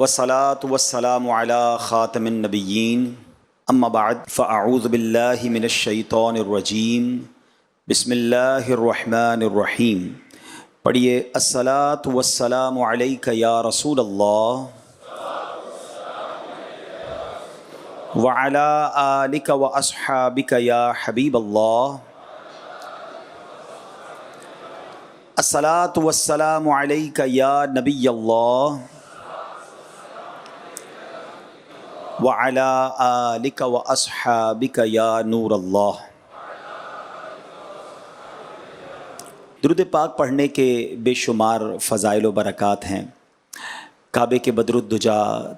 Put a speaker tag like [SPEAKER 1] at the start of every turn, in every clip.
[SPEAKER 1] والصلاة والسلام على خاتم النبیین اما بعد فاعوذ باللہ من الشیطان الرجیم بسم اللہ الرحمن الرحیم۔ پڑھیے الصلاة والسلام علیک یا رسول اللہ وعلی آلک واصحابک یا حبیب اللہ۔ الصلاة والسلام علیک یا نبی اللہ وعلی آلک واصحابک یا نور اللہ۔ درود پاک پڑھنے کے بے شمار فضائل و برکات ہیں۔ کعبے کے بدر الدجا،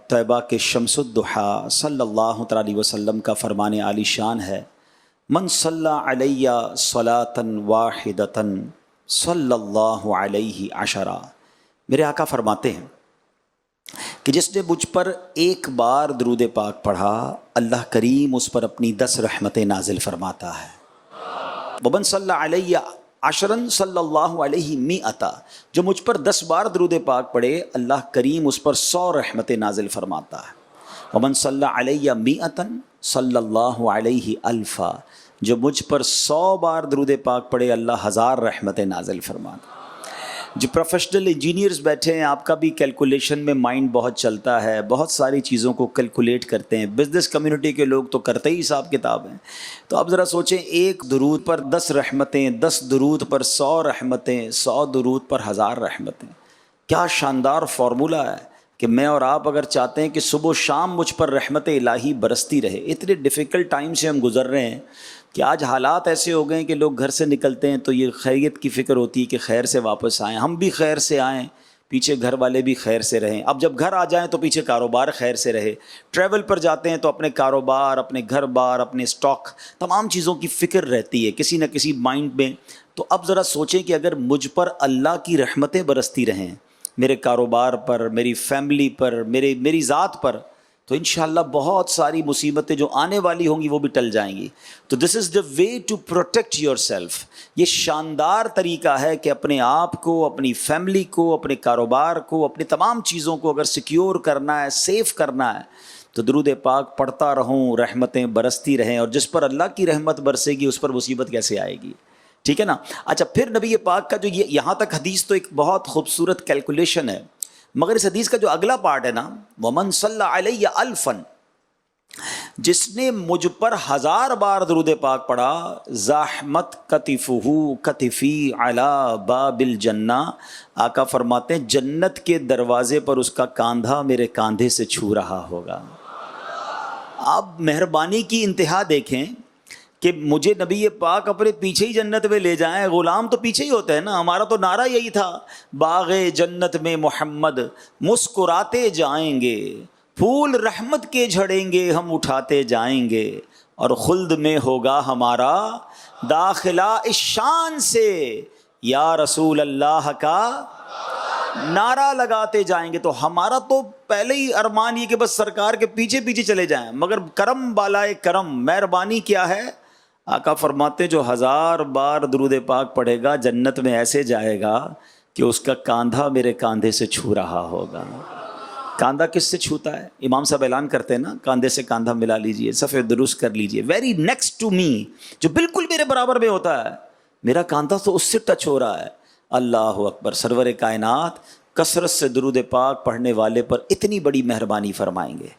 [SPEAKER 1] طیبہ کے شمس الضحیٰ صلی اللہ تعالیٰ علیہ وسلم کا فرمان عالی شان ہے، من صلی علی صلاۃ واحدۃ صلی اللہ علیہ عشرہ۔ میرے آقا فرماتے ہیں کہ جس نے مجھ پر ایک بار درود پاک پڑھا، اللہ کریم اس پر اپنی 10 رحمتیں نازل فرماتا ہے۔ ومن صلی علی عشرن صلی اللہ علیہ مئۃ، جو مجھ پر 10 بار درود پاک پڑھے، اللہ کریم اس پر 100 رحمتیں نازل فرماتا ہے۔ ومن صلی علی مئۃ صلی اللہ علیہ الفا، جو مجھ پر 100 بار درود پاک پڑھے، اللہ 1000 رحمتیں نازل فرماتا ہے۔ جو پروفیشنل انجینئرز بیٹھے ہیں، آپ کا بھی کیلکولیشن میں مائنڈ بہت چلتا ہے، بہت ساری چیزوں کو کیلکولیٹ کرتے ہیں۔ بزنس کمیونٹی کے لوگ تو کرتے ہی حساب کتاب ہیں۔ تو آپ ذرا سوچیں، ایک درود پر 10 رحمتیں، 10 درود پر 100 رحمتیں، 100 درود پر 1000 رحمتیں۔ کیا شاندار فارمولہ ہے کہ میں اور آپ اگر چاہتے ہیں کہ صبح و شام مجھ پر رحمت الہی برستی رہے۔ اتنے ڈیفیکلٹ ٹائم سے ہم گزر رہے ہیں کہ آج حالات ایسے ہو گئے ہیں کہ لوگ گھر سے نکلتے ہیں تو یہ خیریت کی فکر ہوتی ہے کہ خیر سے واپس آئیں، ہم بھی خیر سے آئیں، پیچھے گھر والے بھی خیر سے رہیں۔ اب جب گھر آ جائیں تو پیچھے کاروبار خیر سے رہے۔ ٹریول پر جاتے ہیں تو اپنے کاروبار، اپنے گھر بار، اپنے سٹاک، تمام چیزوں کی فکر رہتی ہے کسی نہ کسی مائنڈ میں۔ تو اب ذرا سوچیں کہ اگر مجھ پر اللہ کی رحمتیں برستی رہیں، میرے کاروبار پر، میری فیملی پر، میری ذات پر، تو انشاءاللہ بہت ساری مصیبتیں جو آنے والی ہوں گی وہ بھی ٹل جائیں گی۔ تو this is the way to protect yourself. یہ شاندار طریقہ ہے کہ اپنے آپ کو، اپنی فیملی کو، اپنے کاروبار کو، اپنی تمام چیزوں کو اگر سیکیور کرنا ہے، سیف کرنا ہے، تو درود پاک پڑھتا رہوں، رحمتیں برستی رہیں، اور جس پر اللہ کی رحمت برسے گی اس پر مصیبت کیسے آئے گی؟ ٹھیک ہے نا؟ اچھا، پھر نبی پاک کا جو یہاں تک حدیث تو ایک بہت خوبصورت کیلکولیشن ہے، مگر اس حدیث کا جو اگلا پارٹ ہے نا، ومن صلی علی الفن، جس نے مجھ پر 1000 بار درود پاک پڑھا، زاحمت کتفہ کتفی علی باب الجنہ، آقا فرماتے ہیں جنت کے دروازے پر اس کا کاندھا میرے کاندھے سے چھو رہا ہوگا۔ آپ مہربانی کی انتہا دیکھیں کہ مجھے نبی پاک اپنے پیچھے ہی جنت میں لے جائیں۔ غلام تو پیچھے ہی ہوتا ہے نا، ہمارا تو نعرہ یہی تھا، باغ جنت میں محمد مسکراتے جائیں گے، پھول رحمت کے جھڑیں گے ہم اٹھاتے جائیں گے، اور خلد میں ہوگا ہمارا داخلہ اس شان سے، یا رسول اللہ کا نعرہ لگاتے جائیں گے۔ تو ہمارا تو پہلے ہی ارمان یہ کہ بس سرکار کے پیچھے پیچھے چلے جائیں، مگر کرم بالائے کرم، مہربانی کیا ہے؟ آقا فرماتے جو 1000 بار درود پاک پڑھے گا جنت میں ایسے جائے گا کہ اس کا کاندھا میرے کاندھے سے چھو رہا ہوگا۔ کاندھا کس سے چھوتا ہے؟ امام صاحب اعلان کرتے ہیں نا، کاندھے سے کاندھا ملا لیجئے، صفحے درست کر لیجئے، ویری نیکسٹ ٹو می، جو بالکل میرے برابر میں ہوتا ہے، میرا کاندھا تو اس سے ٹچ ہو رہا ہے۔ اللہ اکبر، سرور کائنات کثرت سے درود پاک پڑھنے والے پر اتنی بڑی مہربانی فرمائیں گے۔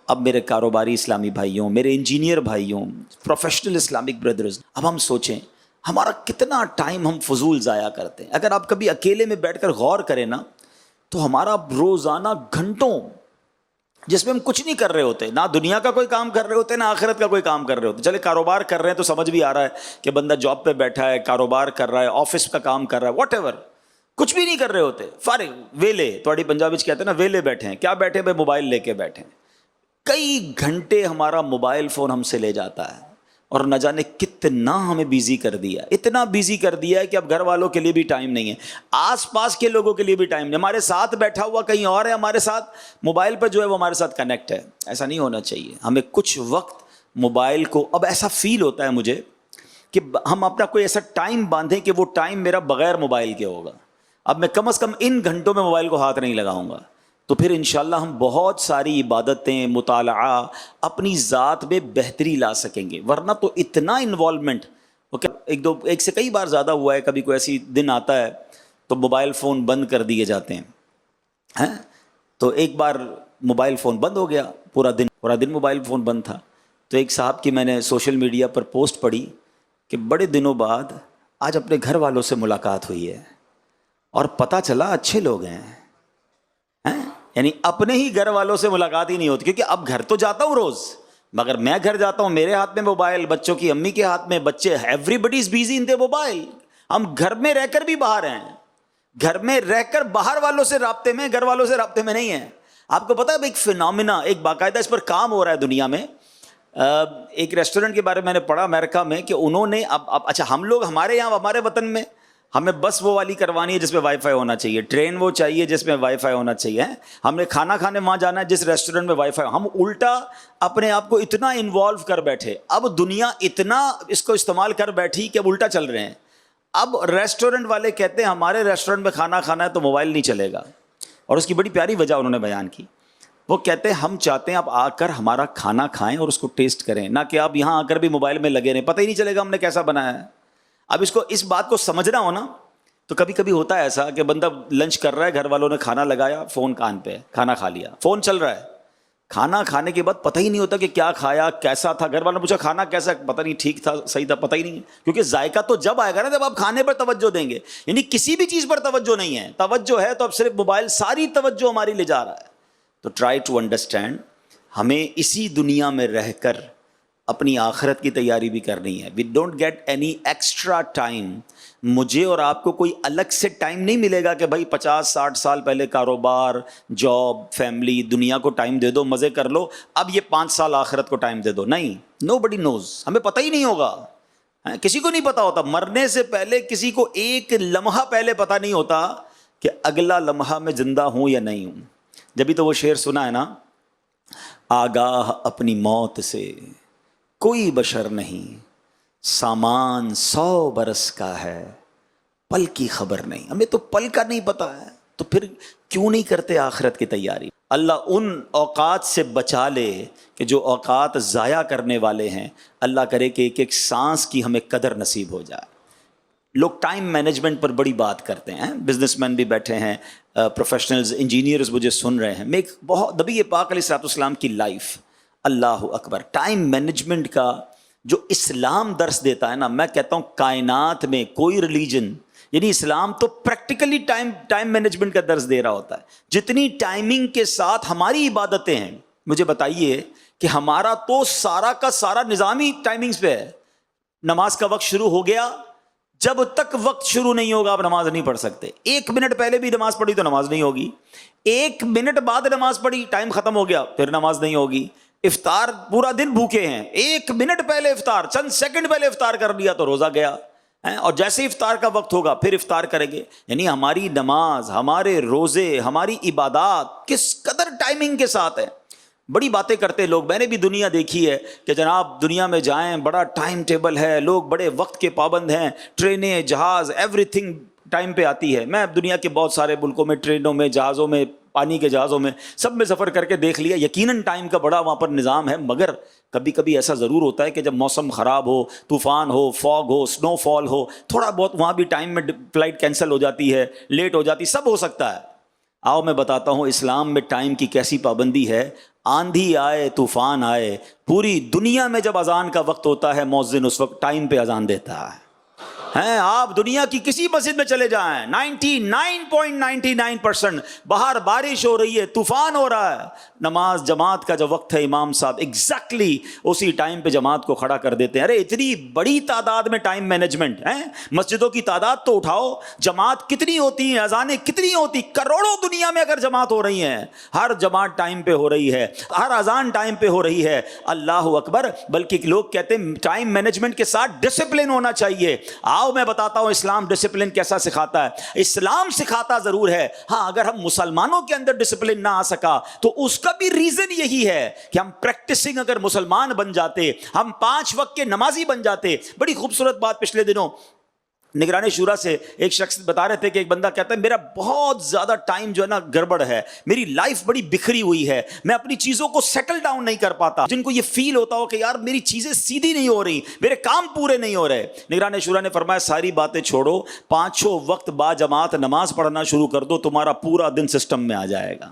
[SPEAKER 1] اب میرے کاروباری اسلامی بھائیوں، میرے انجینئر بھائیوں، پروفیشنل اسلامک بردرز، اب ہم سوچیں ہمارا کتنا ٹائم ہم فضول ضائع کرتے ہیں۔ اگر آپ کبھی اکیلے میں بیٹھ کر غور کریں نا، تو ہمارا روزانہ گھنٹوں جس میں ہم کچھ نہیں کر رہے ہوتے، نہ دنیا کا کوئی کام کر رہے ہوتے، نہ آخرت کا کوئی کام کر رہے ہوتے۔ چلے کاروبار کر رہے ہیں تو سمجھ بھی آ رہا ہے کہ بندہ جاب پہ بیٹھا ہے، کاروبار کر رہا ہے، آفس کا کام کر رہا ہے، واٹ ایور، کچھ بھی نہیں کر رہے ہوتے، فارغ ویلے، تھوڑی پنجابی کہتے ہیں نا ویلے بیٹھے ہیں۔ کیا بیٹھے بھائی؟ موبائل لے کے بیٹھے ہیں۔ کئی گھنٹے ہمارا موبائل فون ہم سے لے جاتا ہے، اور نہ جانے کتنا ہمیں بیزی کر دیا، اتنا بیزی کر دیا ہے کہ اب گھر والوں کے لیے بھی ٹائم نہیں ہے، آس پاس کے لوگوں کے لیے بھی ٹائم نہیں، ہمارے ساتھ بیٹھا ہوا کہیں اور ہے، ہمارے ساتھ موبائل پر جو ہے وہ ہمارے ساتھ کنیکٹ ہے۔ ایسا نہیں ہونا چاہیے۔ ہمیں کچھ وقت موبائل کو، اب ایسا فیل ہوتا ہے مجھے کہ ہم اپنا کوئی ایسا ٹائم باندھیں کہ وہ ٹائم میرا بغیر موبائل کے ہوگا۔ اب میں کم از کم ان گھنٹوں میں موبائل کو ہاتھ نہیں لگاؤں گا۔ تو پھر انشاءاللہ ہم بہت ساری عبادتیں، مطالعہ، اپنی ذات میں بہتری لا سکیں گے. ورنہ تو اتنا انوالومنٹ، ایک سے کئی بار زیادہ ہوا ہے، کبھی کوئی ایسی دن آتا ہے تو موبائل فون بند کر دیے جاتے ہیں. تو ایک بار موبائل فون بند ہو گیا، پورا دن موبائل فون بند تھا. تو ایک صاحب کی میں نے سوشل میڈیا پر پوسٹ پڑھی کہ بڑے دنوں بعد آج اپنے گھر والوں سے ملاقات ہوئی ہے اور پتہ چلا اچھے لوگ ہیں. یعنی اپنے ہی گھر والوں سے ملاقات ہی نہیں ہوتی، کیونکہ اب گھر تو جاتا ہوں روز، مگر میں گھر جاتا ہوں میرے ہاتھ میں موبائل، بچوں کی امی کے ہاتھ میں، بچے ایوری بڈی از بیزی ان دی موبائل. ہم گھر میں رہ کر بھی باہر ہیں، گھر میں رہ کر باہر والوں سے رابطے میں، گھر والوں سے رابطے میں نہیں ہیں. آپ کو پتا ہے ایک فینومینا، ایک باقاعدہ اس پر کام ہو رہا ہے دنیا میں. ایک ریسٹورنٹ کے بارے میں نے پڑھا امریکہ میں کہ انہوں نے اب اچھا ہم لوگ ہمارے یہاں ہمارے وطن میں ہمیں بس وہ والی کروانی ہے جس میں وائی فائی ہونا چاہیے، ٹرین وہ چاہیے جس میں وائی فائی ہونا چاہیے، ہم نے کھانا کھانے وہاں جانا ہے جس ریسٹورنٹ میں وائی فائی. ہم الٹا اپنے آپ کو اتنا انوالو کر بیٹھے، اب دنیا اتنا اس کو استعمال کر بیٹھی کہ اب الٹا چل رہے ہیں. اب ریسٹورنٹ والے کہتے ہیں ہمارے ریسٹورنٹ میں کھانا کھانا ہے تو موبائل نہیں چلے گا، اور اس کی بڑی پیاری وجہ انہوں نے بیان کی. وہ کہتے ہیں ہم چاہتے ہیں آپ آ کر ہمارا کھانا کھائیں اور اس کو ٹیسٹ کریں، نہ کہ آپ یہاں آ کر بھی موبائل میں لگے رہیں، پتہ ہی نہیں چلے گا ہم نے کیسا بنایا ہے. اب اس بات کو سمجھنا ہو نا، تو کبھی کبھی ہوتا ہے ایسا کہ بندہ لنچ کر رہا ہے، گھر والوں نے کھانا لگایا، فون کان پہ، کھانا کھا لیا، فون چل رہا ہے. کھانا کھانے کے بعد پتہ ہی نہیں ہوتا کہ کیا کھایا، کیسا تھا. گھر والوں نے پوچھا کھانا کیسا، پتہ نہیں، ٹھیک تھا، صحیح تھا، پتہ ہی نہیں، کیونکہ ذائقہ تو جب آئے گا نا جب آپ کھانے پر توجہ دیں گے. یعنی کسی بھی چیز پر توجہ نہیں ہے، توجہ ہے تو اب صرف موبائل ساری توجہ ہماری لے جا رہا ہے. تو ٹرائی ٹو انڈرسٹینڈ، ہمیں اسی دنیا میں رہ کر اپنی آخرت کی تیاری بھی کرنی ہے. We don't get any extra time. مجھے اور آپ کو کوئی الگ سے ٹائم نہیں ملے گا کہ بھائی 50-60 سال پہلے کاروبار، جاب، فیملی، دنیا کو ٹائم دے دو، مزے کر لو، اب یہ 5 سال آخرت کو ٹائم دے دو. نہیں، نو بڈی نوز، ہمیں پتہ ہی نہیں ہوگا، کسی کو نہیں پتہ ہوتا. مرنے سے پہلے کسی کو ایک لمحہ پہلے پتہ نہیں ہوتا کہ اگلا لمحہ میں زندہ ہوں یا نہیں ہوں. جبھی تو وہ شعر سنا ہے نا، آگاہ اپنی موت سے کوئی بشر نہیں، سامان 100 برس کا ہے، پل کی خبر نہیں. ہمیں تو پل کا نہیں پتا ہے، تو پھر کیوں نہیں کرتے آخرت کی تیاری. اللہ ان اوقات سے بچا لے کہ جو اوقات ضائع کرنے والے ہیں. اللہ کرے کہ ایک ایک سانس کی ہمیں قدر نصیب ہو جائے. لوگ ٹائم مینجمنٹ پر بڑی بات کرتے ہیں، بزنس مین بھی بیٹھے ہیں، پروفیشنلز، انجینئرز مجھے سن رہے ہیں. میں ایک بہت نبی پاک علیہ الصلوۃ والسلام کی لائف، اللہ اکبر، ٹائم مینجمنٹ کا جو اسلام درس دیتا ہے نا، میں کہتا ہوں کائنات میں کوئی ریلیجن، یعنی اسلام تو پریکٹیکلی ٹائم مینجمنٹ کا درس دے رہا ہوتا ہے. جتنی ٹائمنگ کے ساتھ ہماری عبادتیں ہیں، مجھے بتائیے کہ ہمارا تو سارا کا سارا نظام ہی ٹائمنگز پہ ہے. نماز کا وقت شروع ہو گیا، جب تک وقت شروع نہیں ہوگا آپ نماز نہیں پڑھ سکتے. 1 منٹ پہلے بھی نماز پڑھی تو نماز نہیں ہوگی، 1 منٹ بعد نماز پڑھی، ٹائم ختم ہو گیا، پھر نماز نہیں ہوگی. افطار پورا دن بھوکے ہیں، 1 منٹ پہلے افطار، چند سیکنڈ پہلے افطار کر لیا تو روزہ گیا. اور جیسے افطار کا وقت ہوگا پھر افطار کریں گے. یعنی ہماری نماز، ہمارے روزے، ہماری عبادات کس قدر ٹائمنگ کے ساتھ ہے. بڑی باتیں کرتے لوگ، میں نے بھی دنیا دیکھی ہے کہ جناب دنیا میں جائیں بڑا ٹائم ٹیبل ہے، لوگ بڑے وقت کے پابند ہیں، ٹرینیں، جہاز، ایوری تھنگ ٹائم پہ آتی ہے. میں دنیا کے بہت سارے ملکوں میں ٹرینوں میں، جہازوں میں، پانی کے جہازوں میں، سب میں سفر کر کے دیکھ لیا. یقیناً ٹائم کا بڑا وہاں پر نظام ہے، مگر کبھی کبھی ایسا ضرور ہوتا ہے کہ جب موسم خراب ہو، طوفان ہو، فاگ ہو، سنو فال ہو، تھوڑا بہت وہاں بھی ٹائم میں فلائٹ کینسل ہو جاتی ہے، لیٹ ہو جاتی، سب ہو سکتا ہے. آؤ میں بتاتا ہوں اسلام میں ٹائم کی کیسی پابندی ہے. آندھی آئے، طوفان آئے، پوری دنیا میں جب اذان کا وقت ہوتا ہے مؤذن اس وقت ٹائم پہ اذان دیتا ہے. آپ دنیا کی کسی مسجد میں چلے جائیں، 99.99% باہر بارش ہو رہی ہے، طوفان ہو رہا ہے، نماز جماعت کا جو وقت ہے امام صاحب ایگزیکٹلی اسی ٹائم پہ جماعت کو کھڑا کر دیتے ہیں. ارے اتنی بڑی تعداد میں ٹائم مینجمنٹ ہے. مسجدوں کی تعداد تو اٹھاؤ، جماعت کتنی ہوتی ہیں، اذانیں کتنی ہوتی، کروڑوں دنیا میں اگر جماعت ہو رہی ہیں، ہر جماعت ٹائم پہ ہو رہی ہے، ہر اذان ٹائم پہ ہو رہی ہے. اللہ اکبر. بلکہ لوگ کہتے ہیں ٹائم مینجمنٹ کے ساتھ ڈسپلن ہونا چاہیے. آؤ میں بتاتا ہوں اسلام ڈسپلن کیسا سکھاتا ہے. اسلام سکھاتا ضرور ہے، ہاں اگر ہم مسلمانوں کے اندر ڈسپلن نہ آ سکا تو اس کا بھی ریزن یہی ہے کہ ہم پریکٹسنگ اگر مسلمان بن جاتے، ہم 5 وقت کے نمازی بن جاتے. بڑی خوبصورت بات پچھلے دنوں نگران شورا سے ایک شخص بتا رہے تھے کہ ایک بندہ کہتا ہے میرا بہت زیادہ ٹائم جو ہے نا گڑبڑ ہے، میری لائف بڑی بکھری ہوئی ہے، میں اپنی چیزوں کو سیٹل ڈاؤن نہیں کر پاتا. جن کو یہ فیل ہوتا ہو کہ یار میری چیزیں سیدھی نہیں ہو رہی، میرے کام پورے نہیں ہو رہے، نگران شورا نے فرمایا ساری باتیں چھوڑو، 5 وقت با جماعت نماز پڑھنا شروع کر دو، تمہارا پورا دن سسٹم میں آ جائے گا.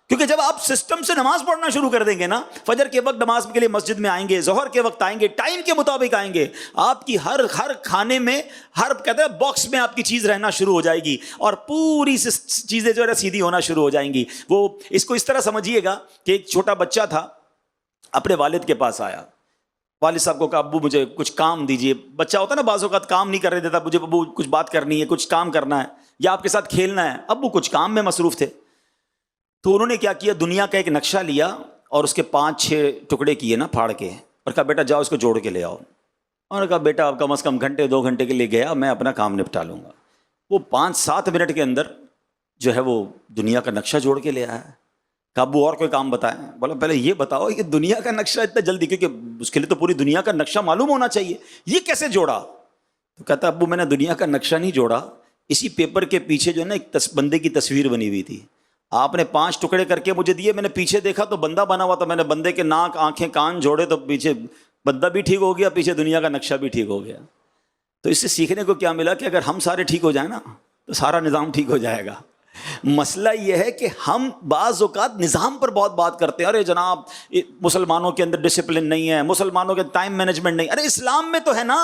[SPEAKER 1] کیونکہ جب آپ سسٹم سے نماز پڑھنا شروع کر دیں گے نا، فجر کے وقت نماز کے لیے مسجد میں آئیں گے، ظہر کے وقت آئیں گے، ٹائم کے مطابق آئیں گے، آپ کی ہر کھانے میں، ہر کہتے ہیں باکس میں آپ کی چیز رہنا شروع ہو جائے گی، اور پوری چیزیں جو ہے سیدھی ہونا شروع ہو جائیں گی. وہ اس کو اس طرح سمجھیے گا کہ ایک چھوٹا بچہ تھا، اپنے والد کے پاس آیا، والد صاحب کو کہا ابو مجھے کچھ کام دیجیے. بچہ ہوتا ہے نا بعض اوقات کام نہیں کرنے دیتا، مجھے ابو کچھ بات کرنی ہے، کچھ کام کرنا ہے، یا آپ کے ساتھ کھیلنا ہے. ابو کچھ کام میں مصروف تھے، تو انہوں نے کیا کیا، دنیا کا ایک نقشہ لیا اور اس کے 5-6 ٹکڑے کیے نا پھاڑ کے، اور کہا بیٹا جاؤ اس کو جوڑ کے لے آؤ. اور کہا بیٹا کم از کم گھنٹے 2 گھنٹے کے لیے گیا، میں اپنا کام نپٹا لوں گا. وہ 5-7 منٹ کے اندر جو ہے وہ دنیا کا نقشہ جوڑ کے لے آیا. کہا ابو اور کوئی کام بتائیں. بولا پہلے یہ بتاؤ یہ دنیا کا نقشہ اتنا جلدی، کیونکہ اس کے لیے تو پوری دنیا کا نقشہ معلوم ہونا چاہیے، یہ کیسے جوڑا؟ تو کہتا ابو میں نے دنیا کا نقشہ نہیں جوڑا، اسی پیپر کے پیچھے جو ہے نا ایک بندے کی تصویر بنی ہوئی تھی، آپ نے 5 ٹکڑے کر کے مجھے دیے، میں نے پیچھے دیکھا تو بندہ بنا ہوا تھا، میں نے بندے کے ناک آنکھیں کان جوڑے تو پیچھے بندہ بھی ٹھیک ہو گیا، پیچھے دنیا کا نقشہ بھی ٹھیک ہو گیا. تو اس سے سیکھنے کو کیا ملا کہ اگر ہم سارے ٹھیک ہو جائیں نا تو سارا نظام ٹھیک ہو جائے گا. مسئلہ یہ ہے کہ ہم بعض اوقات نظام پر بہت بات کرتے ہیں، ارے جناب مسلمانوں کے اندر ڈسپلن نہیں ہے، مسلمانوں کے ٹائم مینجمنٹ نہیں. ارے اسلام میں تو ہے نا،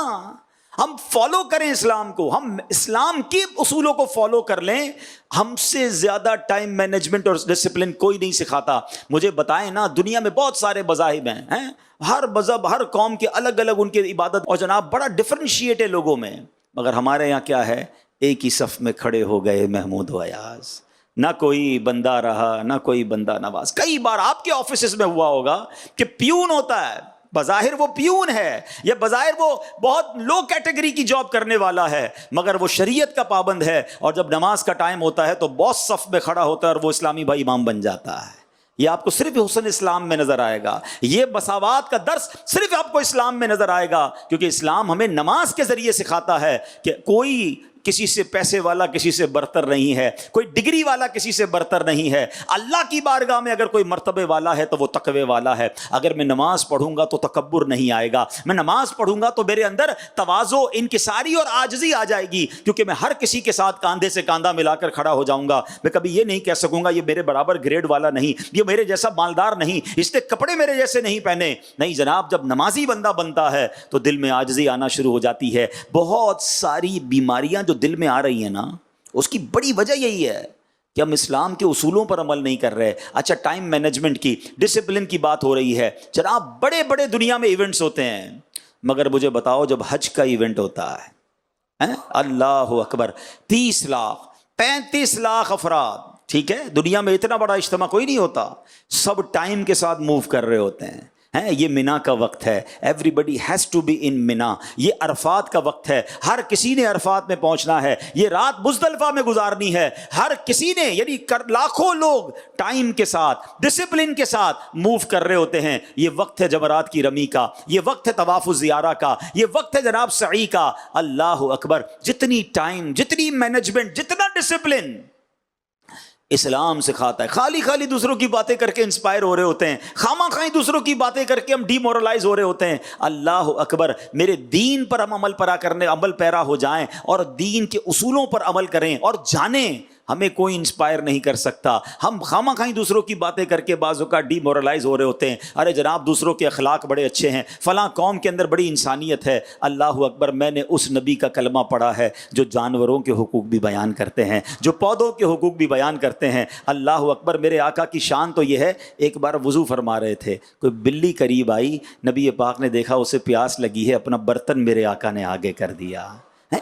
[SPEAKER 1] ہم فالو کریں اسلام کو، ہم اسلام کے اصولوں کو فالو کر لیں. ہم سے زیادہ ٹائم مینجمنٹ اور ڈسپلن کوئی نہیں سکھاتا. مجھے بتائیں نا، دنیا میں بہت سارے مذاہب ہیں، ہر مذہب ہر قوم کے الگ الگ ان کی عبادت، اور جناب بڑا ڈفرینشیٹ ہے لوگوں میں. مگر ہمارے یہاں کیا ہے، ایک ہی صف میں کھڑے ہو گئے محمود و ایاز، نہ کوئی بندہ رہا نہ کوئی بندہ نواز. کئی بار آپ کے آفیسز میں ہوا ہوگا کہ پیون ہوتا ہے، بظاہر وہ پیون ہے یا بظاہر وہ بہت لو کیٹیگری کی جاب کرنے والا ہے، مگر وہ شریعت کا پابند ہے، اور جب نماز کا ٹائم ہوتا ہے تو باس صف میں کھڑا ہوتا ہے اور وہ اسلامی بھائی امام بن جاتا ہے. یہ آپ کو صرف حسن اسلام میں نظر آئے گا، یہ مساوات کا درس صرف آپ کو اسلام میں نظر آئے گا، کیونکہ اسلام ہمیں نماز کے ذریعے سکھاتا ہے کہ کوئی کسی سے پیسے والا کسی سے برتر نہیں ہے، کوئی ڈگری والا کسی سے برتر نہیں ہے. اللہ کی بارگاہ میں اگر کوئی مرتبے والا ہے تو وہ تقوی والا ہے. اگر میں نماز پڑھوں گا تو تکبر نہیں آئے گا، میں نماز پڑھوں گا تو میرے اندر تواضع، انکساری اور عاجزی آ جائے گی، کیونکہ میں ہر کسی کے ساتھ کاندھے سے کاندھا ملا کر کھڑا ہو جاؤں گا. میں کبھی یہ نہیں کہہ سکوں گا یہ میرے برابر گریڈ والا نہیں، یہ میرے جیسا مالدار نہیں، اس نے کپڑے میرے جیسے نہیں پہنے. نہیں جناب، جب نمازی بندہ بنتا ہے تو دل میں عاجزی آنا شروع ہو جاتی ہے. بہت ساری بیماریاں جو دل میں آ رہی ہیں نا، اس کی بڑی وجہ یہی ہے کہ ہم اسلام کے اصولوں پر عمل نہیں کر رہے. اچھا، ٹائم مینجمنٹ کی، ڈسپلن کی بات ہو رہی ہے. جناب بڑے بڑے دنیا میں ایونٹس ہوتے ہیں، مگر مجھے بتاؤ جب حج کا ایونٹ ہوتا ہے، اللہ اکبر، 30 لاکھ 35 لاکھ افراد، ٹھیک ہے، دنیا میں اتنا بڑا اجتماع کوئی نہیں ہوتا، سب ٹائم کے ساتھ موو کر رہے ہوتے ہیں. یہ مینا کا وقت ہے، everybody has to be in Mina. یہ عرفات کا وقت ہے، ہر کسی نے عرفات میں پہنچنا ہے. یہ رات مزدلفہ میں گزارنی ہے، ہر کسی نے، یعنی لاکھوں لوگ ٹائم کے ساتھ ڈسپلن کے ساتھ موو کر رہے ہوتے ہیں. یہ وقت ہے جمرات کی رمی کا، یہ وقت ہے طواف الزیارہ کا، یہ وقت ہے جناب سعی کا. اللہ اکبر، جتنی ٹائم، جتنی مینجمنٹ، جتنا ڈسپلن اسلام سکھاتا ہے. خالی دوسروں کی باتیں کر کے انسپائر ہو رہے ہوتے ہیں، خواہ خواہ دوسروں کی باتیں کر کے ہم ڈی مورلائز ہو رہے ہوتے ہیں. اللہ اکبر، میرے دین پر ہم عمل پیرا ہو جائیں اور دین کے اصولوں پر عمل کریں اور جانیں. ہمیں کوئی انسپائر نہیں کر سکتا. ہم خواہ خواہ دوسروں کی باتیں کر کے بعض اوقات ڈی مورلائز ہو رہے ہوتے ہیں. ارے جناب دوسروں کے اخلاق بڑے اچھے ہیں، فلاں قوم کے اندر بڑی انسانیت ہے. اللہ اکبر، میں نے اس نبی کا کلمہ پڑھا ہے جو جانوروں کے حقوق بھی بیان کرتے ہیں، جو پودوں کے حقوق بھی بیان کرتے ہیں. اللہ اکبر، میرے آقا کی شان تو یہ ہے. ایک بار وضو فرما رہے تھے، کوئی بلی قریب آئی، نبی پاک نے دیکھا اسے پیاس لگی ہے، اپنا برتن میرے آقا نے آگے کر دیا.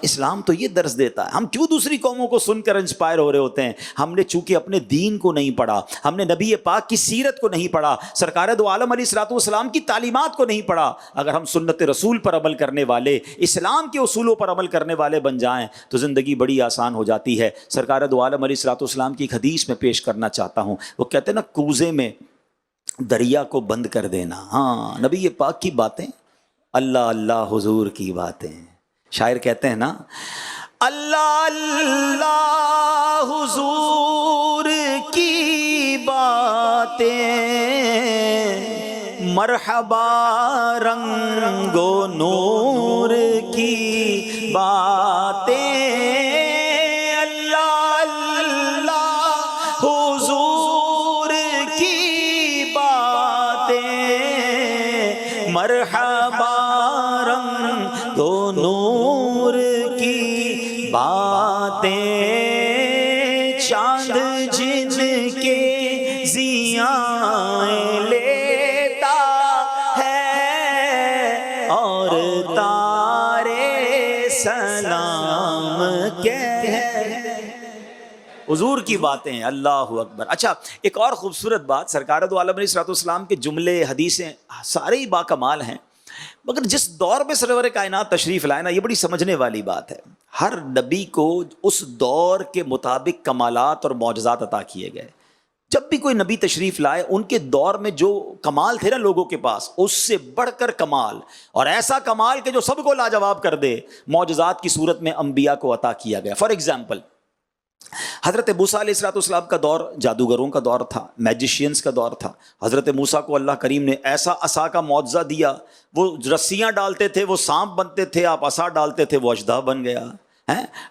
[SPEAKER 1] اسلام تو یہ درس دیتا ہے. ہم کیوں دوسری قوموں کو سن کر انسپائر ہو رہے ہوتے ہیں؟ ہم نے چونکہ اپنے دین کو نہیں پڑھا، ہم نے نبی پاک کی سیرت کو نہیں پڑھا، سرکار دو عالم علیہ الصلوۃ والسلام کی تعلیمات کو نہیں پڑھا. اگر ہم سنت رسول پر عمل کرنے والے، اسلام کے اصولوں پر عمل کرنے والے بن جائیں تو زندگی بڑی آسان ہو جاتی ہے. سرکار دو عالم علیہ الصلوۃ والسلام کی ایک حدیث میں پیش کرنا چاہتا ہوں. وہ کہتے ہیں نا، کوزے میں دریا کو بند کر دینا. ہاں، نبی پاک کی باتیں، اللہ اللہ حضور کی باتیں. شاعر کہتے ہیں نا، اللہ اللہ حضور کی باتیں، مرحبا رنگ و نور کی باتیں، اللہ اللہ حضور کی باتیں، مرحبا رنگ و نور کی باتیں، چاند جن کے ضیاءیں لیتا ہے اور تارے سلام کہتے، حضور کی باتیں ہیں، اللہ اکبر۔ اچھا، ایک اور خوبصورت بات، سرکار دو عالم علیہ الصلوۃ والسلام کے جملے حدیثیں سارے ہی با کمال ہیں، مگر جس دور میں سرور کائنات تشریف لائے نا، یہ بڑی سمجھنے والی بات ہے۔ ہر نبی کو اس دور کے مطابق کمالات اور معجزات عطا کیے گئے۔ جب بھی کوئی نبی تشریف لائے، ان کے دور میں جو کمال تھے نا لوگوں کے پاس، اس سے بڑھ کر کمال، اور ایسا کمال کہ جو سب کو لاجواب کر دے، معجزات کی صورت میں انبیاء کو عطا کیا گیا۔ فار ایگزامپل، حضرت موسیٰ علیہ السلام کا دور جادوگروں کا دور تھا، میجیشینز کا دور تھا۔ حضرت موسیٰ کو اللہ کریم نے ایسا عصا کا معجزہ دیا، وہ رسیاں ڈالتے تھے وہ سانپ بنتے تھے، آپ عصا ڈالتے تھے وہ اژدہا بن گیا۔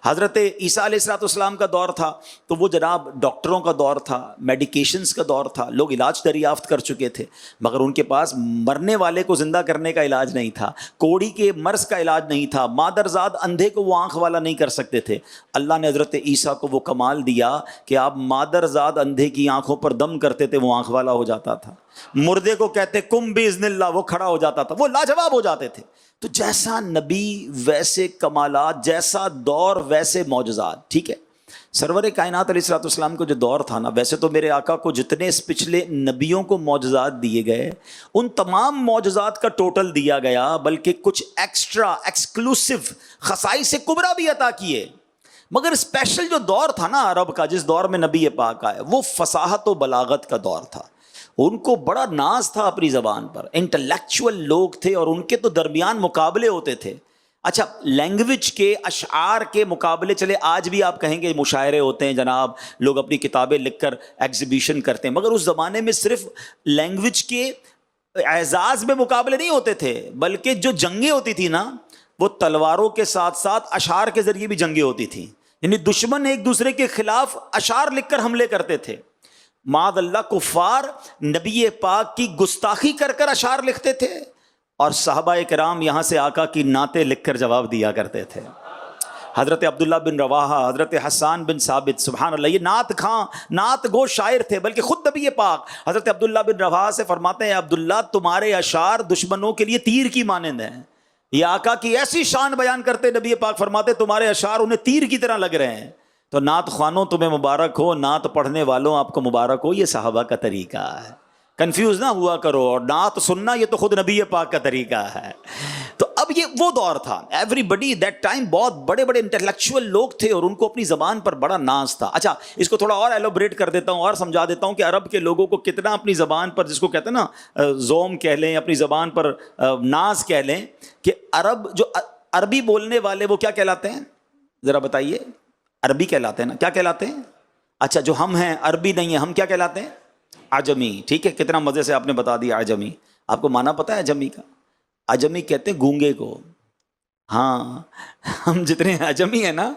[SPEAKER 1] حضرت عیسیٰ علیہ السلام کا دور تھا تو وہ جناب ڈاکٹروں کا دور تھا، میڈیکیشنز کا دور تھا، لوگ علاج دریافت کر چکے تھے، مگر ان کے پاس مرنے والے کو زندہ کرنے کا علاج نہیں تھا، کوڑی کے مرض کا علاج نہیں تھا، مادرزاد اندھے کو وہ آنکھ والا نہیں کر سکتے تھے۔ اللہ نے حضرت عیسیٰ کو وہ کمال دیا کہ آپ مادرزاد اندھے کی آنکھوں پر دم کرتے تھے، وہ آنکھ والا ہو جاتا تھا، مردے کو کہتے کم باذن اللہ، وہ کھڑا ہو جاتا تھا، وہ لاجواب ہو جاتے تھے۔ تو جیسا نبی ویسے کمالات، جیسا دور ویسے معجزات، ٹھیک ہے۔ سرور کائنات علیہ السلام کو جو دور تھا نا، ویسے تو میرے آقا کو جتنے اس پچھلے نبیوں کو معجزات دیے گئے، ان تمام معجزات کا ٹوٹل دیا گیا، بلکہ کچھ ایکسٹرا ایکسکلوسیو خصائص کبریٰ بھی عطا کیے۔ مگر اسپیشل جو دور تھا نا عرب کا، جس دور میں نبی پاک آئے، وہ فصاحت و بلاغت کا دور تھا۔ ان کو بڑا ناز تھا اپنی زبان پر، انٹلیکچوئل لوگ تھے اور ان کے تو درمیان مقابلے ہوتے تھے۔ اچھا، لینگویج کے اشعار کے مقابلے، چلے آج بھی آپ کہیں گے مشاعرے ہوتے ہیں جناب، لوگ اپنی کتابیں لکھ کر ایگزیبیشن کرتے ہیں، مگر اس زمانے میں صرف لینگویج کے اعزاز میں مقابلے نہیں ہوتے تھے، بلکہ جو جنگیں ہوتی تھی نا، وہ تلواروں کے ساتھ ساتھ اشعار کے ذریعے بھی جنگیں ہوتی تھیں، یعنی دشمن ایک دوسرے کے خلاف اشعار لکھ کر حملے کرتے تھے۔ معاذ اللہ، کفار نبی پاک کی گستاخی کر کر اشعار لکھتے تھے، اور صحابہ کرام یہاں سے آقا کی نعتیں لکھ کر جواب دیا کرتے تھے۔ حضرت عبداللہ بن رواحہ، حضرت حسان بن ثابت، سبحان اللہ، یہ نعت خواں، نعت گو شاعر تھے، بلکہ خود نبی پاک حضرت عبداللہ بن رواحہ سے فرماتے ہیں، عبداللہ تمہارے اشعار دشمنوں کے لیے تیر کی مانند ہیں۔ یہ آقا کی ایسی شان بیان کرتے نبی پاک فرماتے تمہارے اشعار انہیں تیر کی طرح لگ رہے ہیں۔ تو نعت خوانوں تمہیں مبارک ہو، نعت پڑھنے والوں آپ کو مبارک ہو، یہ صحابہ کا طریقہ ہے، کنفیوز نہ ہوا کرو، اور نعت سننا یہ تو خود نبی پاک کا طریقہ ہے۔ تو اب یہ وہ دور تھا، ایوری بڈی دیٹ ٹائم بہت بڑے بڑے انٹلیکچوئل لوگ تھے اور ان کو اپنی زبان پر بڑا ناز تھا۔ اچھا، اس کو تھوڑا اور ایلوبریٹ کر دیتا ہوں اور سمجھا دیتا ہوں کہ عرب کے لوگوں کو کتنا اپنی زبان پر، جس کو کہتے ہیں نا زوم کہہ لیں، اپنی زبان پر ناز کہہ لیں، کہ عرب جو عربی بولنے والے وہ کیا کہلاتے ہیں، ذرا بتائیے؟ عربی کہلاتے ہیں نا، کیا کہلاتے ہیں؟ اچھا، جو ہم ہیں عربی نہیں ہیں، ہم کیا کہلاتے ہیں؟ عجمی، ٹھیک ہے، کتنا مزے سے آپ نے بتا دیا عجمی۔ آپ کو معنی پتہ ہے عجمی کا؟ عجمی کہتے ہیں گونگے کو۔ ہاں، ہم جتنے عجمی ہیں نا،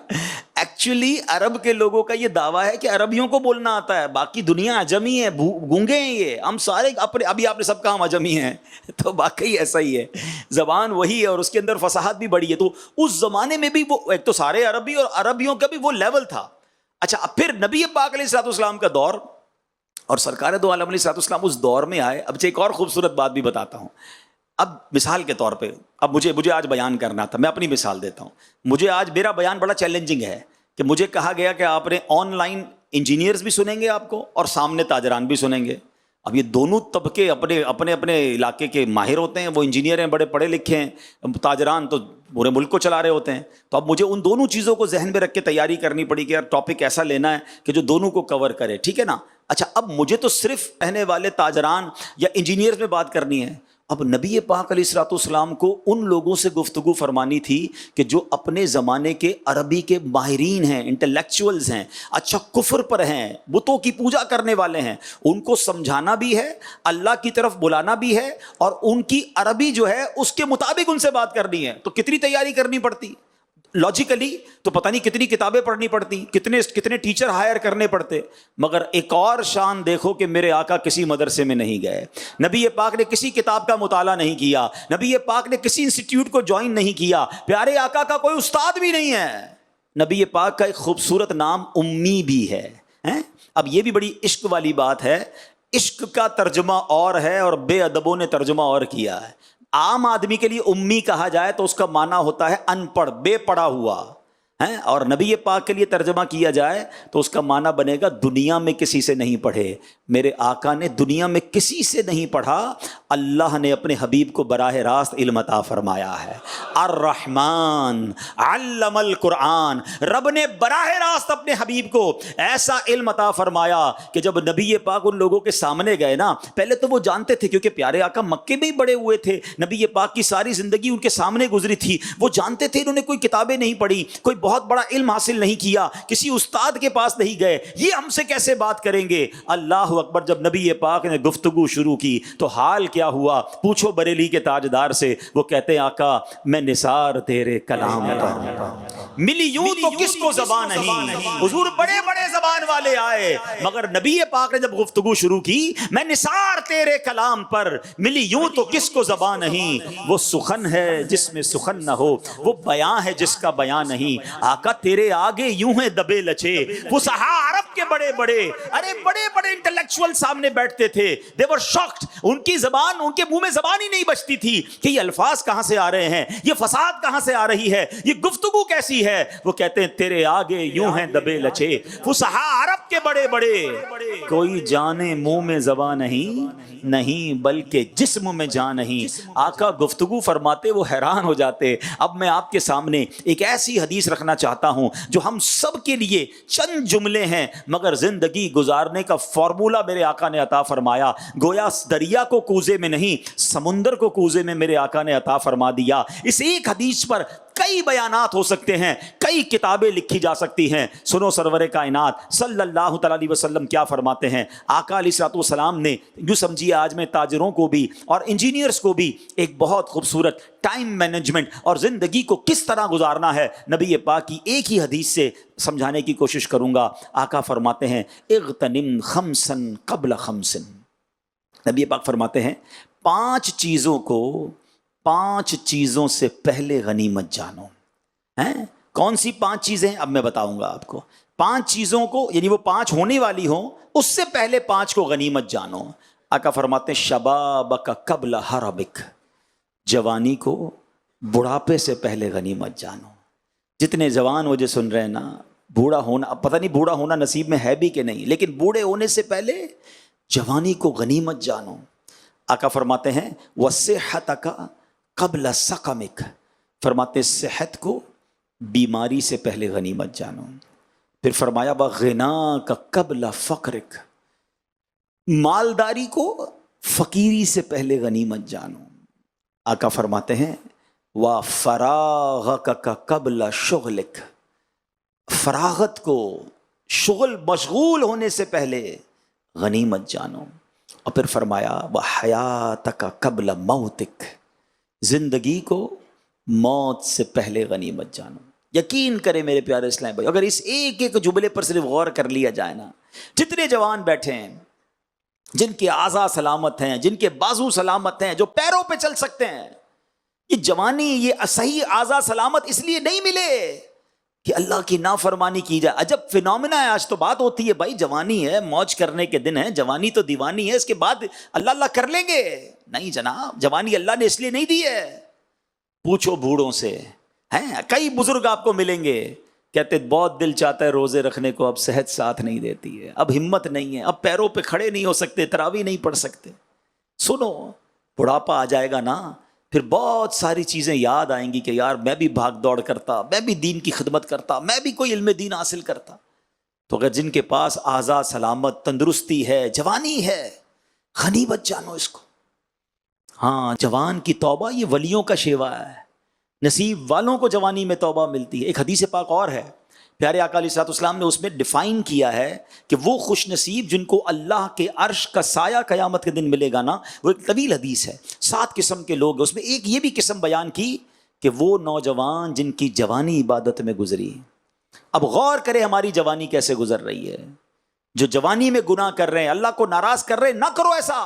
[SPEAKER 1] ایکچولی عرب کے لوگوں کا یہ دعویٰ ہے کہ عربیوں کو بولنا آتا ہے، باقی دنیا عجمی ہے، گونگے ہیں یہ، ہم سارے اپنے، ابھی آپ نے سب کہا ہم عجمی ہیں، تو واقعی ایسا ہی ہے، زبان وہی ہے اور اس کے اندر فصاحت بھی بڑی ہے۔ تو اس زمانے میں بھی وہ ایک تو سارے عربی اور عربیوں کا بھی وہ لیول تھا۔ اچھا، اب پھر نبی پاک علیہ السلام کا دور اور سرکار دو عالم علیہ السلام اس دور میں آئے۔ اب ایک اور خوبصورت بات بھی بتاتا ہوں۔ اب مثال کے طور پہ، اب مجھے آج بیان کرنا تھا، میں اپنی مثال دیتا ہوں۔ مجھے آج میرا بیان بڑا چیلنجنگ ہے کہ مجھے کہا گیا کہ آپ نے آن لائن انجینئرز بھی سنیں گے آپ کو اور سامنے تاجران بھی سنیں گے۔ اب یہ دونوں طبقے اپنے علاقے کے ماہر ہوتے ہیں، وہ انجینئر ہیں، بڑے پڑھے لکھے ہیں، تاجران تو پورے ملک کو چلا رہے ہوتے ہیں۔ تو اب مجھے ان دونوں چیزوں کو ذہن میں رکھ کے تیاری کرنی پڑی کہ یار ٹاپک ایسا لینا ہے کہ جو دونوں کو کور کرے، ٹھیک ہے نا؟ اچھا، اب مجھے تو صرف رہنے والے تاجران یا انجینئرز میں بات کرنی ہے، اب نبی پاک علیہ الصلوۃ والسلام کو ان لوگوں سے گفتگو فرمانی تھی کہ جو اپنے زمانے کے عربی کے ماہرین ہیں، انٹلیکچوئلز ہیں، اچھا کفر پر ہیں، بتوں کی پوجا کرنے والے ہیں، ان کو سمجھانا بھی ہے، اللہ کی طرف بلانا بھی ہے، اور ان کی عربی جو ہے اس کے مطابق ان سے بات کرنی ہے. تو کتنی تیاری کرنی پڑتی لاجیکلی، تو پتہ نہیں کتنی کتابیں پڑھنی پڑتی، کتنے ٹیچر ہائر کرنے پڑتے. مگر ایک اور شان دیکھو کہ میرے آقا کسی مدرسے میں نہیں گئے، نبی پاک نے کسی کتاب کا مطالعہ نہیں کیا، نبی پاک نے کسی انسٹیٹیوٹ کو جوائن نہیں کیا، پیارے آقا کا کوئی استاد بھی نہیں ہے. نبی پاک کا ایک خوبصورت نام امی بھی ہے. اب یہ بھی بڑی عشق والی بات ہے، عشق کا ترجمہ اور ہے اور بے ادبوں نے ترجمہ اور کیا ہے. عام آدمی کے لیے امی کہا جائے تو اس کا معنی ہوتا ہے ان پڑھ، بے پڑھا ہوا، اور نبی پاک کے لیے ترجمہ کیا جائے تو اس کا معنی بنے گا دنیا میں کسی سے نہیں پڑھے. میرے آقا نے دنیا میں کسی سے نہیں پڑھا، اللہ نے اپنے حبیب کو براہ راست علم عطا فرمایا ہے. الرحمن علم القرآن، رب نے براہ راست اپنے حبیب کو ایسا علم عطا فرمایا کہ جب نبی پاک ان لوگوں کے سامنے گئے نا، پہلے تو وہ جانتے تھے کیونکہ پیارے آقا مکے میں ہی بڑے ہوئے تھے، نبی پاک کی ساری زندگی ان کے سامنے گزری تھی، وہ جانتے تھے انہوں نے کوئی کتابیں نہیں پڑھی، کوئی بہت بڑا علم حاصل نہیں کیا، کسی استاد کے پاس نہیں گئے، یہ ہم سے کیسے بات کریں گے. اللہ اکبر. جب نبی پاک نے گفتگو شروع کی تو حال کیا ہوا پوچھو بریلی کے تاجدار سے. وہ کہتے ہیں آقا میں نثار تیرے کلام پر، ملی یوں تو کس کو زبان نہیں. حضور بڑے بڑے زبان والے آئے، مگر نبی پاک نے جب گفتگو شروع کی میں نثار تیرے کلام پر، ملی یوں تو کس کو زبان نہیں. وہ سخن ہے جس میں سخن نہ ہو، وہ بیاں ہے جس کا بیاں نہیں. آقا تیرے آگے یوں ہیں دبے لچے. فصحاء عرب کے بڑے بڑے انٹلیکچوئل سامنے بیٹھتے تھے، they were shocked. ان کی زبان، ان کے منہ میں زبان ہی نہیں بچتی تھی کہ یہ الفاظ کہاں سے آ رہے ہیں، یہ فساد کہاں سے آ رہی ہے، یہ گفتگو کیسی ہے. وہ کہتے ہیں تیرے آگے یوں ہیں دبے لچے. فصحاء عرب کے بڑے بڑے، کوئی جانے منہ میں زبان نہیں بلکہ جسم میں جان نہیں. آقا گفتگو فرماتے وہ حیران ہو جاتے. اب میں آپ کے سامنے ایک ایسی حدیث رکھنا چاہتا ہوں جو ہم سب کے لیے چند جملے ہیں مگر زندگی گزارنے کا فارمولہ میرے آقا نے عطا فرمایا. گویا دریا کو کوزے میں نہیں، سمندر کو کوزے میں میرے آقا نے عطا فرما دیا. اس ایک حدیث پر کئی بیانات ہو سکتے ہیں، کئی کتابیں لکھی جا سکتی ہیں. سنو سرور کائنات صلی اللہ تعالی علیہ وسلم کیا فرماتے ہیں. آقا علیہ الصلوۃ والسلام نے یوں سمجھیے آج میں تاجروں کو بھی اور انجینئرز کو بھی ایک بہت خوبصورت ٹائم مینجمنٹ اور زندگی کو کس طرح گزارنا ہے نبی پاک کی ایک ہی حدیث سے سمجھانے کی کوشش کروں گا. آقا فرماتے ہیں اغتنم خمسا قبل خمس. نبی پاک فرماتے ہیں 5 چیزوں کو 5 چیزوں سے پہلے غنیمت جانو. کون سی 5 چیزیں؟ اب میں بتاؤں گا آپ کو. 5 چیزوں کو یعنی وہ 5 ہونے والی ہوں اس سے پہلے 5 کو غنیمت جانو. آقا فرماتے ہیں شبابک قبل حربک، جوانی کو بڑھاپے سے پہلے غنیمت جانو. جتنے جوان مجھے سن رہے ہیں نا، بوڑھا ہونا، اب پتہ نہیں بوڑھا ہونا نصیب میں ہے بھی کہ نہیں، لیکن بوڑھے ہونے سے پہلے جوانی کو غنیمت جانو. آقا فرماتے ہیں وصحتک قبل سقمک، فرماتے صحت کو بیماری سے پہلے غنیمت جانو. پھر فرمایا وغناک قبل فقرک، مالداری کو فقیری سے پہلے غنیمت جانو. آقا فرماتے ہیں وفراغک قبل شغلک، فراغت کو، شغل مشغول ہونے سے پہلے غنیمت جانو. اور پھر فرمایا وحیاتک قبل موتک، زندگی کو موت سے پہلے غنیمت جانو. یقین کرے میرے پیارے اسلام بھائی، اگر اس ایک ایک جملے پر صرف غور کر لیا جائے نا، جتنے جوان بیٹھے ہیں جن کے اعضاء سلامت ہیں، جن کے بازو سلامت ہیں، جو پیروں پہ چل سکتے ہیں، یہ جوانی، یہ صحیح اعضاء سلامت اس لیے نہیں ملے کہ اللہ کی نافرمانی کی جائے. عجب فینومینا ہے. آج تو بات ہوتی ہے بھائی جوانی ہے، موج کرنے کے دن ہے، جوانی تو دیوانی ہے، اس کے بعد اللہ اللہ کر لیں گے. نہیں جناب، جوانی اللہ نے اس لیے نہیں دی ہے. پوچھو بوڑھوں سے، ہیں کئی بزرگ آپ کو ملیں گے کہتے بہت دل چاہتا ہے روزے رکھنے کو، اب صحت ساتھ نہیں دیتی ہے، اب ہمت نہیں ہے، اب پیروں پہ کھڑے نہیں ہو سکتے، تراویح نہیں پڑھ سکتے. سنو، بڑھاپا آ جائے گا نا، پھر بہت ساری چیزیں یاد آئیں گی کہ یار میں بھی بھاگ دوڑ کرتا، میں بھی دین کی خدمت کرتا، میں بھی کوئی علم دین حاصل کرتا. تو اگر جن کے پاس اعضاء سلامت، تندرستی ہے، جوانی ہے، غنیمت جانو اس کو. ہاں جوان کی توبہ یہ ولیوں کا شیوا ہے، نصیب والوں کو جوانی میں توبہ ملتی ہے۔ ایک حدیث پاک اور ہے، پیارے آقا علیہ الصلوۃ والسلام نے اس میں ڈیفائن کیا ہے کہ وہ خوش نصیب جن کو اللہ کے عرش کا سایہ قیامت کے دن ملے گا نا، وہ ایک طویل حدیث ہے، 7 قسم کے لوگ، اس میں ایک یہ بھی قسم بیان کی کہ وہ نوجوان جن کی جوانی عبادت میں گزری۔ اب غور کرے ہماری جوانی کیسے گزر رہی ہے، جو جوانی میں گناہ کر رہے ہیں، اللہ کو ناراض کر رہے ہیں، نہ کرو ایسا۔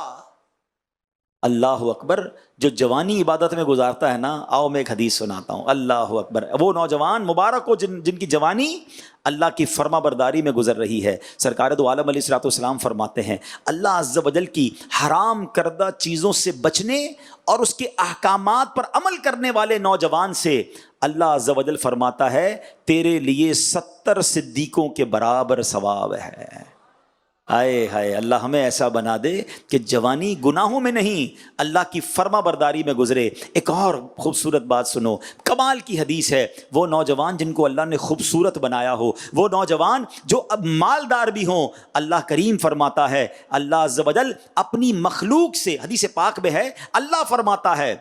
[SPEAKER 1] اللہ اکبر، جو جوانی عبادت میں گزارتا ہے نا، آؤ میں ایک حدیث سناتا ہوں، اللہ اکبر، وہ نوجوان مبارک ہو جن کی جوانی اللہ کی فرما برداری میں گزر رہی ہے۔ سرکار دو عالم علیہ الصلوۃ والسلام فرماتے ہیں، اللہ عز و جل کی حرام کردہ چیزوں سے بچنے اور اس کے احکامات پر عمل کرنے والے نوجوان سے اللہ عز و جل فرماتا ہے تیرے لیے 70 صدیقوں کے برابر ثواب ہے۔ آئے ہائے، اللہ ہمیں ایسا بنا دے کہ جوانی گناہوں میں نہیں، اللہ کی فرما برداری میں گزرے۔ ایک اور خوبصورت بات سنو، کمال کی حدیث ہے، وہ نوجوان جن کو اللہ نے خوبصورت بنایا ہو، وہ نوجوان جو اب مالدار بھی ہوں، اللہ کریم فرماتا ہے، اللہ عز و جل اپنی مخلوق سے، حدیث پاک میں ہے، اللہ فرماتا ہے،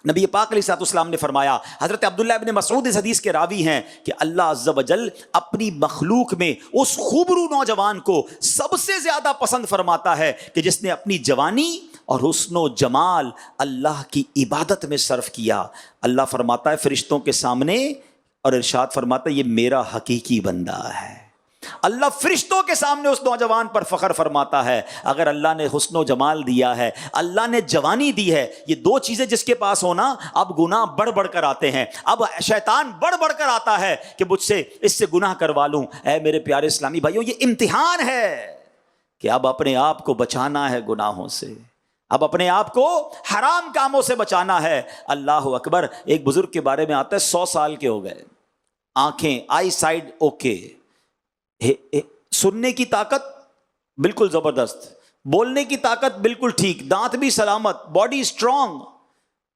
[SPEAKER 1] نبی پاک علیہ الصلوۃ والسلام نے فرمایا، حضرت عبداللہ ابن مسعود اس حدیث کے راوی ہیں کہ اللہ عز و جل اپنی مخلوق میں اس خوبرو نوجوان کو سب سے زیادہ پسند فرماتا ہے کہ جس نے اپنی جوانی اور حسن و جمال اللہ کی عبادت میں صرف کیا۔ اللہ فرماتا ہے فرشتوں کے سامنے، اور ارشاد فرماتا ہے یہ میرا حقیقی بندہ ہے۔ اللہ فرشتوں کے سامنے اس نوجوان پر فخر فرماتا ہے۔ اگر اللہ نے حسن و جمال دیا ہے، اللہ نے جوانی دی ہے، یہ 2 چیزیں جس کے پاس ہونا، اب گناہ بڑھ بڑھ کر آتے ہیں، اب شیطان بڑھ بڑھ کر آتا ہے کہ مجھ سے اس سے گناہ کروا لوں۔ اے میرے پیارے اسلامی بھائیوں، یہ امتحان ہے کہ اب اپنے آپ کو بچانا ہے گناہوں سے، اب اپنے آپ کو حرام کاموں سے بچانا ہے۔ اللہ اکبر، ایک بزرگ کے بارے میں آتا ہے 100 سال کے ہو گئے، آنکھیں آئی سائڈ اوکے، سننے کی طاقت بالکل زبردست، بولنے کی طاقت بالکل ٹھیک، دانت بھی سلامت، باڈی اسٹرانگ۔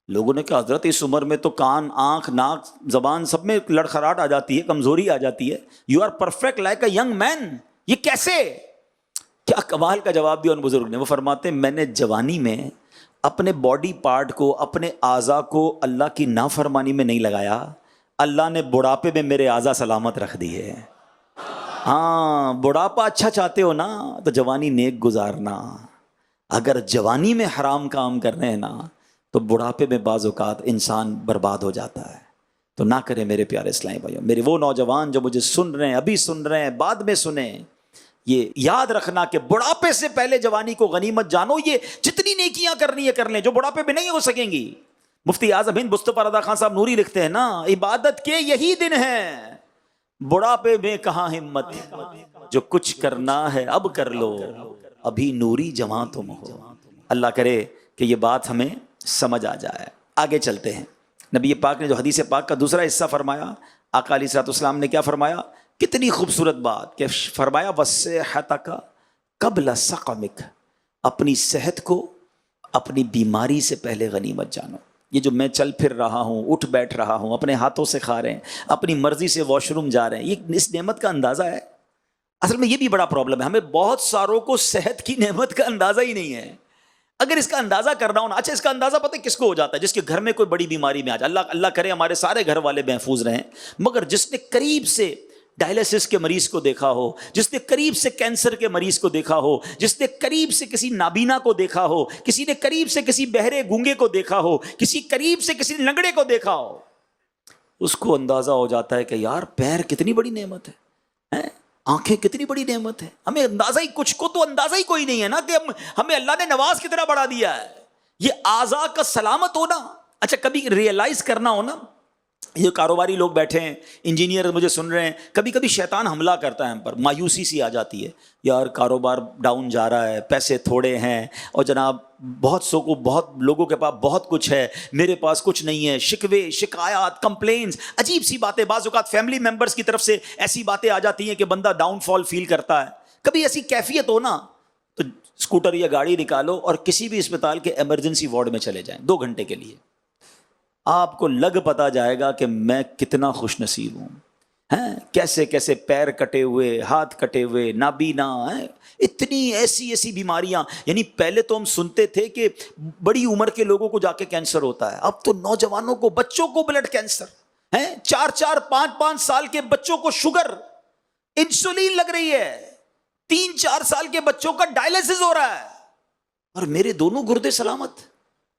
[SPEAKER 1] لوگوں نے کہا حضرت اس عمر میں تو کان، آنکھ، ناک، زبان سب میں لڑکھڑاہٹ آ جاتی ہے، کمزوری آ جاتی ہے، you are perfect like a young man, یہ کیسے؟ کیا کمال کا جواب دیا ان بزرگ نے۔ وہ فرماتے ہیں میں نے جوانی میں اپنے باڈی پارٹ کو، اپنے اعضاء کو اللہ کی نافرمانی میں نہیں لگایا، اللہ نے بڑھاپے میں میرے اعضاء سلامت رکھ دیے۔ ہاں، بڑھاپا اچھا چاہتے ہو نا تو جوانی نیک گزارنا، اگر جوانی میں حرام کام کرنے ہیں نا تو بڑھاپے میں بعض اوقات انسان برباد ہو جاتا ہے۔ تو نہ کرے میرے پیارے اسلامی بھائیوں، میرے وہ نوجوان جو مجھے سن رہے ہیں، ابھی سن رہے ہیں، بعد میں سنیں، یہ یاد رکھنا کہ بڑھاپے سے پہلے جوانی کو غنیمت جانو۔ یہ جتنی نیکیاں کرنی ہے کر لیں جو بڑھاپے میں نہیں ہو سکیں گی۔ مفتی اعظم ہند مصطفیٰ رضا خان صاحب نوری لکھتے ہیں نا، عبادت کے یہی دن ہیں، بڑھاپے میں کہاں ہمت، جو کچھ کرنا ہے اب کر لو، ابھی نوری جوان تم ہو۔ اللہ کرے کہ یہ بات ہمیں سمجھ آ جائے۔ آگے چلتے ہیں، نبی پاک نے جو حدیث پاک کا دوسرا حصہ فرمایا، آقا علیہ الصلوۃ والسلام نے کیا فرمایا؟ کتنی خوبصورت بات کہ فرمایا وَصِحَّتَكَ قَبْلَ سَقَمِكَ، اپنی صحت کو اپنی بیماری سے پہلے غنیمت جانو۔ یہ جو میں چل پھر رہا ہوں، اٹھ بیٹھ رہا ہوں، اپنے ہاتھوں سے کھا رہے ہیں، اپنی مرضی سے واش روم جا رہے ہیں، یہ اس نعمت کا اندازہ ہے؟ اصل میں یہ بھی بڑا پرابلم ہے، ہمیں بہت ساروں کو صحت کی نعمت کا اندازہ ہی نہیں ہے۔ اگر اس کا اندازہ کرنا ہو نا، اچھا اس کا اندازہ پتہ ہے کس کو ہو جاتا ہے؟ جس کے گھر میں کوئی بڑی بیماری میں آ جائے، اللہ کرے ہمارے سارے گھر والے محفوظ رہیں، مگر جس نے قریب سے ڈائلسس کے مریض کو دیکھا ہو، جس نے قریب سے کینسر کے مریض کو دیکھا ہو، جس نے قریب سے کسی نابینا کو دیکھا ہو، کسی نے قریب سے کسی بہرے گونگے کو دیکھا ہو، کسی قریب سے کسی لنگڑے کو دیکھا ہو، اس کو اندازہ ہو جاتا ہے کہ یار پیر کتنی بڑی نعمت ہے، آنکھیں کتنی بڑی نعمت ہے۔ ہمیں اندازہ ہی، کچھ کو تو اندازہ ہی کوئی نہیں ہے نا کہ ہمیں اللہ نے نواز کتنا بڑھا دیا ہے۔ یہ اعضاء کا سلامت ہونا، اچھا کبھی ریئلائز کرنا ہونا، یہ کاروباری لوگ بیٹھے ہیں، انجینئر مجھے سن رہے ہیں، کبھی کبھی شیطان حملہ کرتا ہے ہم پر، مایوسی سی آ جاتی ہے، یار کاروبار ڈاؤن جا رہا ہے، پیسے تھوڑے ہیں، اور جناب بہت لوگوں کے پاس بہت کچھ ہے، میرے پاس کچھ نہیں ہے، شکوے، شکایات، کمپلینز، عجیب سی باتیں، بعض اوقات فیملی ممبرز کی طرف سے ایسی باتیں آ جاتی ہیں کہ بندہ ڈاؤن فال فیل کرتا ہے۔ کبھی ایسی کیفیت ہو نا تو اسکوٹر یا گاڑی نکالو اور کسی بھی اسپتال کے ایمرجنسی وارڈ میں چلے جائیں 2 گھنٹے کے لیے، آپ کو لگ پتا جائے گا کہ میں کتنا خوش نصیب ہوں۔ ہیں کیسے کیسے پیر کٹے ہوئے، ہاتھ کٹے ہوئے، نابینا ہیں، اتنی ایسی ایسی بیماریاں. یعنی پہلے تو ہم سنتے تھے کہ بڑی عمر کے لوگوں کو جا کے کینسر ہوتا ہے، اب تو نوجوانوں کو، بچوں کو بلڈ کینسر ہیں، 4-4 5-5 سال کے بچوں کو شوگر، انسولین لگ رہی ہے، 3-4 سال کے بچوں کا ڈائلسس ہو رہا ہے، اور میرے دونوں گردے سلامت.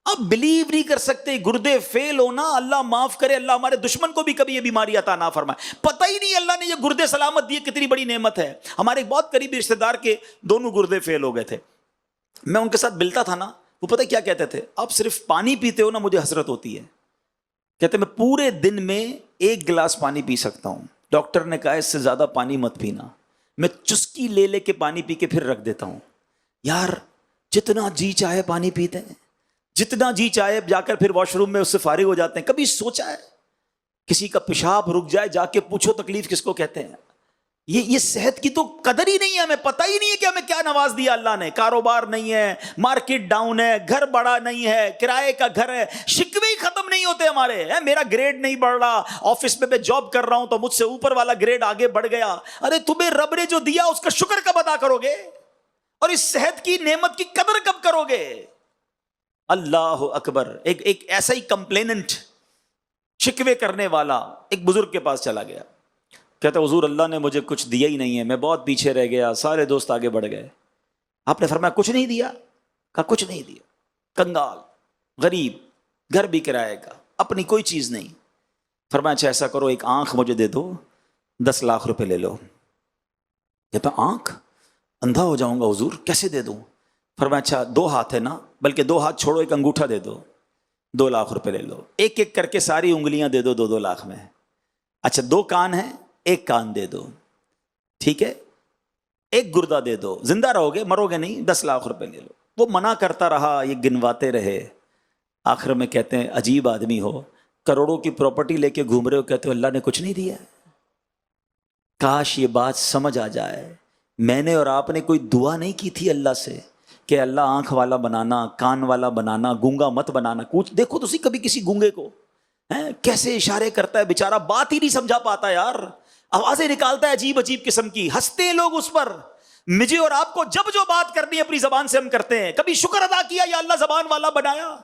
[SPEAKER 1] آپ بلیو نہیں کر سکتے، گردے فیل ہونا، اللہ معاف کرے، اللہ ہمارے دشمن کو بھی کبھی یہ بیماری عطا نہ فرمائے. پتہ ہی نہیں اللہ نے یہ گردے سلامت دیے کتنی بڑی نعمت ہے. ہمارے ایک بہت قریبی رشتہ دار کے دونوں گردے فیل ہو گئے تھے، میں ان کے ساتھ ملتا تھا نا، وہ پتہ کیا کہتے تھے، آپ صرف پانی پیتے ہو نا مجھے حسرت ہوتی ہے. کہتے میں پورے دن میں 1 گلاس پانی پی سکتا ہوں، ڈاکٹر نے کہا اس سے زیادہ پانی مت پینا، میں چسکی لے لے کے پانی پی کے پھر رکھ دیتا ہوں. یار جتنا جی چاہے پانی پیتے ہیں، جتنا جی چاہے جا کر پھر واش روم میں اس سے فارغ ہو جاتے ہیں. کبھی سوچا ہے کسی کا پیشاب رک جائے جا کے پوچھو تکلیف کس کو کہتے ہیں؟ یہ صحت کی تو قدر ہی نہیں ہے، ہمیں پتہ ہی نہیں ہے کہ ہمیں کیا نواز دیا اللہ نے. کاروبار نہیں ہے، مارکیٹ ڈاؤن ہے، گھر بڑا نہیں ہے، کرائے کا گھر ہے، شکوے ہی ختم نہیں ہوتے ہمارے. میرا گریڈ نہیں بڑھ رہا، آفس میں جاب کر رہا ہوں تو مجھ سے اوپر والا گریڈ آگے بڑھ گیا. ارے تمہیں رب نے جو دیا اس کا شکر کب ادا کرو گے؟ اور اس صحت کی نعمت کی قدر کب کرو گے؟ اللہ اکبر. ایک ایسا ہی کمپلیننٹ، شکوے کرنے والا ایک بزرگ کے پاس چلا گیا، کہتا حضور اللہ نے مجھے کچھ دیا ہی نہیں ہے، میں بہت پیچھے رہ گیا، سارے دوست آگے بڑھ گئے. آپ نے فرمایا کچھ نہیں دیا؟ کہا کچھ نہیں دیا، کنگال، غریب، گھر بھی کرائے گا، اپنی کوئی چیز نہیں. فرمایا اچھا ایسا کرو ایک آنکھ مجھے دے دو، 10 لاکھ روپے لے لو. کہتا آنکھ؟ اندھا ہو جاؤں گا حضور، کیسے دے دوں؟ فرمایا اچھا 2 ہاتھ ہے نا، بلکہ 2 ہاتھ چھوڑو، ایک انگوٹھا دے دو، 2 لاکھ روپے لے لو. ایک ایک کر کے ساری انگلیاں دے دو 2-2 لاکھ میں. اچھا 2 کان ہیں، 1 کان دے دو، ٹھیک ہے، 1 گردہ دے دو، زندہ رہو گے مرو گے نہیں، 10 لاکھ روپے لے لو. وہ منع کرتا رہا، یہ گنواتے رہے. آخر میں کہتے ہیں عجیب آدمی ہو، کروڑوں کی پراپرٹی لے کے گھوم رہے ہو، کہتے ہو اللہ نے کچھ نہیں دیا. کاش یہ بات سمجھ آ جائے. میں نے اور آپ نے کوئی دعا نہیں کی تھی اللہ سے کہ اللہ آنکھ والا بنانا، کان والا بنانا، گونگا مت بنانا. کچھ دیکھو تو کبھی کسی گونگے کو کیسے اشارے کرتا ہے، بیچارہ بات ہی نہیں سمجھا پاتا یار، آوازیں نکالتا ہے عجیب عجیب قسم کی، ہنستے ہیں لوگ اس پر. مجھے اور آپ کو جب جو بات کرنی ہے اپنی زبان سے ہم کرتے ہیں. کبھی شکر ادا کیا یا اللہ زبان والا بنایا؟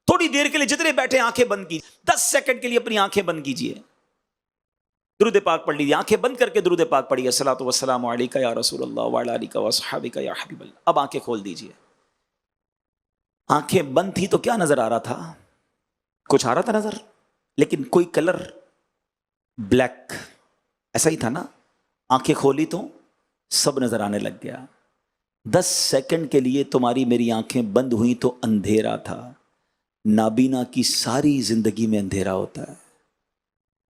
[SPEAKER 1] تھوڑی دیر کے لیے جتنے بیٹھے آنکھیں بند کی، 10 سیکنڈ کے لیے اپنی آنکھیں بند کیجئے، درود پاک پڑھ لیجیے، آنکھیں بند کر کے درود پاک پڑھیے. الصلاۃ والسلام علیک یا رسول اللہ وعلی آلک واصحابک یا حبیب اللہ. اب آنکھیں کھول دیجیے. آنکھیں بند تھی تو کیا نظر آ رہا تھا؟ کچھ آ رہا تھا نظر، لیکن کوئی کلر بلیک ایسا ہی تھا نا. آنکھیں کھولی تو سب نظر آنے لگ گیا. 10 سیکنڈ کے لیے تمہاری میری آنکھیں بند ہوئی تو اندھیرا تھا. نابینا کی ساری زندگی میں اندھیرا ہوتا ہے،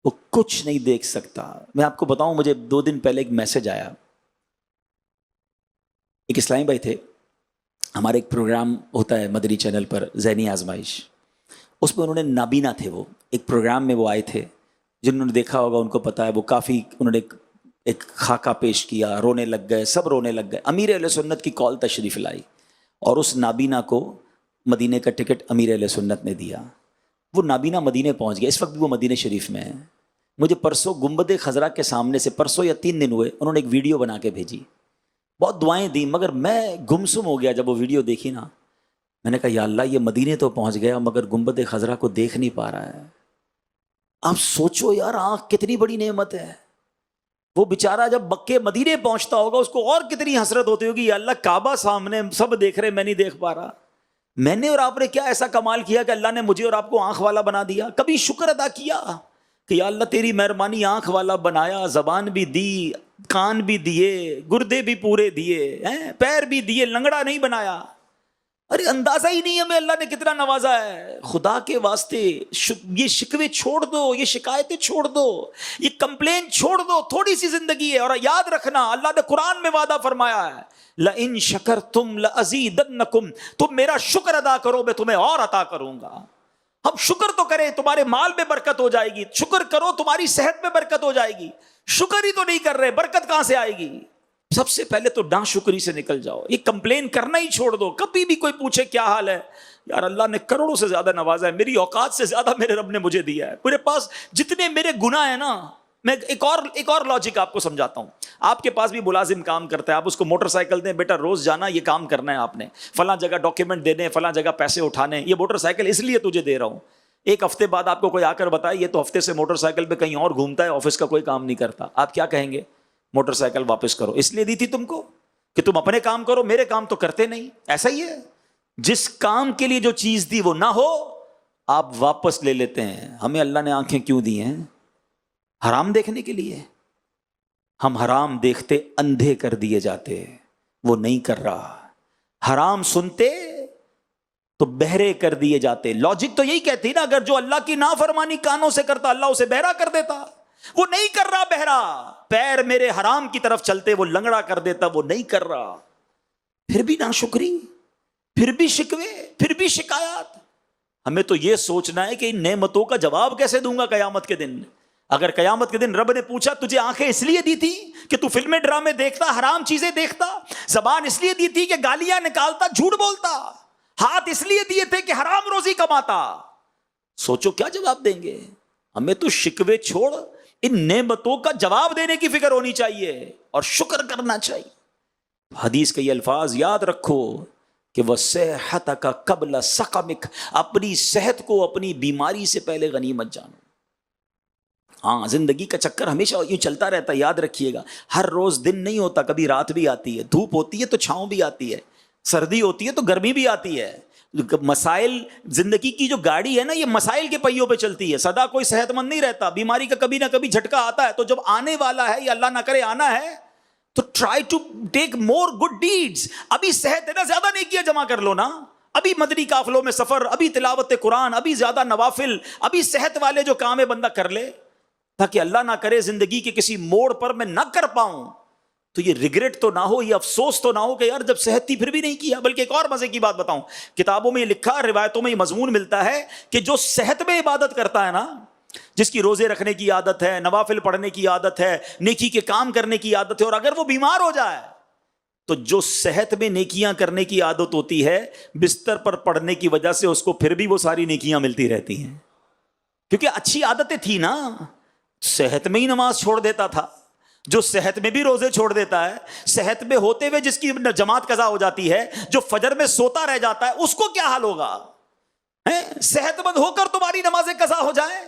[SPEAKER 1] وہ کچھ نہیں دیکھ سکتا. میں آپ کو بتاؤں، مجھے 2 دن پہلے ایک میسج آیا. ایک اسلامی بھائی تھے، ہمارے ایک پروگرام ہوتا ہے مدنی چینل پر ذہنی آزمائش، اس میں انہوں نے نابینا تھے، وہ ایک پروگرام میں وہ آئے تھے. جنہوں نے دیکھا ہوگا ان کو پتہ ہے، وہ کافی انہوں نے ایک خاکہ پیش کیا، رونے لگ گئے، سب رونے لگ گئے. امیر اہل سنت کی کال تشریف لائی اور اس نابینا کو مدینے کا ٹکٹ امیر اہل سنت نے دیا. وہ نابینا مدینے پہنچ گیا، اس وقت بھی وہ مدینے شریف میں ہے. مجھے پرسوں گنبد خضرا کے سامنے سے، پرسوں یا 3 دن ہوئے، انہوں نے ایک ویڈیو بنا کے بھیجی، بہت دعائیں دیں، مگر میں گمسم ہو گیا جب وہ ویڈیو دیکھی نا. میں نے کہا یا اللہ یہ مدینے تو پہنچ گیا مگر گنبد خضرا کو دیکھ نہیں پا رہا ہے. آپ سوچو یار، آنکھ کتنی بڑی نعمت ہے. وہ بیچارہ جب مکے مدینے پہنچتا ہوگا اس کو اور کتنی حسرت ہوتی ہوگی، یا اللہ کعبہ سامنے سب دیکھ رہے، میں نہیں دیکھ پا رہا. میں نے اور آپ نے کیا ایسا کمال کیا کہ اللہ نے مجھے اور آپ کو آنکھ والا بنا دیا؟ کبھی شکر ادا کیا کہ یا اللہ تیری مہربانی، آنکھ والا بنایا، زبان بھی دی، کان بھی دیے، گردے بھی پورے دیے، پیر بھی دیے، لنگڑا نہیں بنایا. ارے اندازہ ہی نہیں ہمیں اللہ نے کتنا نوازا ہے. خدا کے واسطے یہ شکوے چھوڑ دو، یہ شکایتیں چھوڑ دو، یہ کمپلین چھوڑ دو. تھوڑی سی زندگی ہے، اور یاد رکھنا اللہ نے قرآن میں وعدہ فرمایا ہے لَإِن شَكَرْتُمْ لَأَزِيدَنَّكُمْ، تم میرا شکر ادا کرو میں تمہیں اور عطا کروں گا. اب شکر تو کریں، تمہارے مال میں برکت ہو جائے گی. شکر کرو، تمہاری صحت میں برکت ہو جائے گی. شکر ہی تو نہیں کر رہے، برکت کہاں سے آئے گی؟ سب سے پہلے تو ناشکری سے نکل جاؤ، یہ کمپلین کرنا ہی چھوڑ دو. کبھی بھی کوئی پوچھے کیا حال ہے، یار اللہ نے کروڑوں سے زیادہ نوازا ہے، میری اوقات سے زیادہ میرے رب نے مجھے دیا ہے. میرے پاس جتنے میرے گناہ ہیں نا، میں ایک اور لاجک آپ کو سمجھاتا ہوں. آپ کے پاس بھی ملازم کام کرتا ہے, آپ اس کو موٹر سائیکل دیں, بیٹا روز جانا, یہ کام کرنا ہے آپ نے, فلاں جگہ ڈاکیومنٹ دینے, فلاں جگہ پیسے اٹھانے, یہ موٹر سائیکل اس لیے تجھے دے رہا ہوں. ایک ہفتے بعد آپ کو کوئی آ کر بتائے یہ تو ہفتے سے موٹر سائیکل پہ کہیں اور گھومتا ہے, آفس کا کوئی کام نہیں کرتا, آپ کیا کہیں گے؟ موٹر سائیکل واپس کرو. اس لیے دی تھی تم کو کہ تم اپنے کام کرو, میرے کام تو کرتے نہیں. ایسا ہی ہے, جس کام کے لیے جو چیز دی وہ نہ ہو آپ واپس لے لیتے ہیں. ہمیں اللہ نے آنکھیں کیوں دی ہیں؟ حرام دیکھنے کے لیے. ہم حرام دیکھتے اندھے کر دیے جاتے, وہ نہیں کر رہا. حرام سنتے تو بہرے کر دیے جاتے. لاجک تو یہی کہتی نا, اگر جو اللہ کی نافرمانی کانوں سے کرتا اللہ اسے بہرا کر دیتا. وہ نہیں کر رہا بہرا, پیر میرے حرام کی طرف چلتے وہ لنگڑا کر دیتا, وہ نہیں کر رہا. پھر بھی ناشکری, پھر بھی شکوے, پھر بھی شکایات. ہمیں تو یہ سوچنا ہے کہ ان نعمتوں کا جواب کیسے دوں گا قیامت کے دن. اگر قیامت کے دن رب نے پوچھا تجھے آنکھیں اس لیے دی تھی کہ تو فلمیں ڈرامے دیکھتا, حرام چیزیں دیکھتا, زبان اس لیے دی تھی کہ گالیاں نکالتا, جھوٹ بولتا, ہاتھ اس لیے دیے تھے کہ حرام روزی کماتا, سوچو کیا جواب دیں گے. ہمیں تو شکوے چھوڑ ان نعمتوں کا جواب دینے کی فکر ہونی چاہیے اور شکر کرنا چاہیے. حدیث کے یہ الفاظ یاد رکھو کہ وَصِحَّتَكَ قَبْلَ سَقَمِكَ, اپنی صحت کو اپنی بیماری سے پہلے غنیمت جانو. ہاں, زندگی کا چکر ہمیشہ یوں چلتا رہتا ہے, یاد رکھیے گا. ہر روز دن نہیں ہوتا, کبھی رات بھی آتی ہے, دھوپ ہوتی ہے تو چھاؤں بھی آتی ہے, سردی ہوتی ہے تو گرمی بھی آتی ہے. مسائل, زندگی کی جو گاڑی ہے نا, یہ مسائل کے پہیوں پہ چلتی ہے. سدا کوئی صحت مند نہیں رہتا, بیماری کا کبھی نہ کبھی جھٹکا آتا ہے. تو جب آنے والا ہے یا اللہ نہ کرے آنا ہے تو try to take more good deeds. ابھی صحت ہے نا, زیادہ نیکیاں جمع کر لو نا. ابھی مدنی قافلوں میں سفر, ابھی تلاوت قرآن, ابھی زیادہ نوافل, ابھی صحت والے جو کام ہے بندہ کر لے, تاکہ اللہ نہ کرے زندگی کے کسی موڑ پر میں نہ کر پاؤں تو یہ ریگریٹ تو نہ ہو, یہ افسوس تو نہ ہو کہ یار جب صحت تھی پھر بھی نہیں کیا. بلکہ ایک اور مزے کی بات بتاؤں, کتابوں میں یہ لکھا, روایتوں میں یہ مضمون ملتا ہے کہ جو صحت میں عبادت کرتا ہے نا, جس کی روزے رکھنے کی عادت ہے, نوافل پڑھنے کی عادت ہے, نیکی کے کام کرنے کی عادت ہے, اور اگر وہ بیمار ہو جائے تو جو صحت میں نیکیاں کرنے کی عادت ہوتی ہے, بستر پر پڑھنے کی وجہ سے اس کو پھر بھی وہ ساری نیکیاں ملتی رہتی ہیں, کیونکہ اچھی عادتیں تھی نا. صحت میں ہی نماز چھوڑ دیتا تھا, جو صحت میں بھی روزے چھوڑ دیتا ہے, صحت میں ہوتے ہوئے جس کی جماعت قضا ہو جاتی ہے, جو فجر میں سوتا رہ جاتا ہے, اس کو کیا حال ہوگا؟ صحت مند ہو کر تمہاری نمازیں قضا ہو جائیں,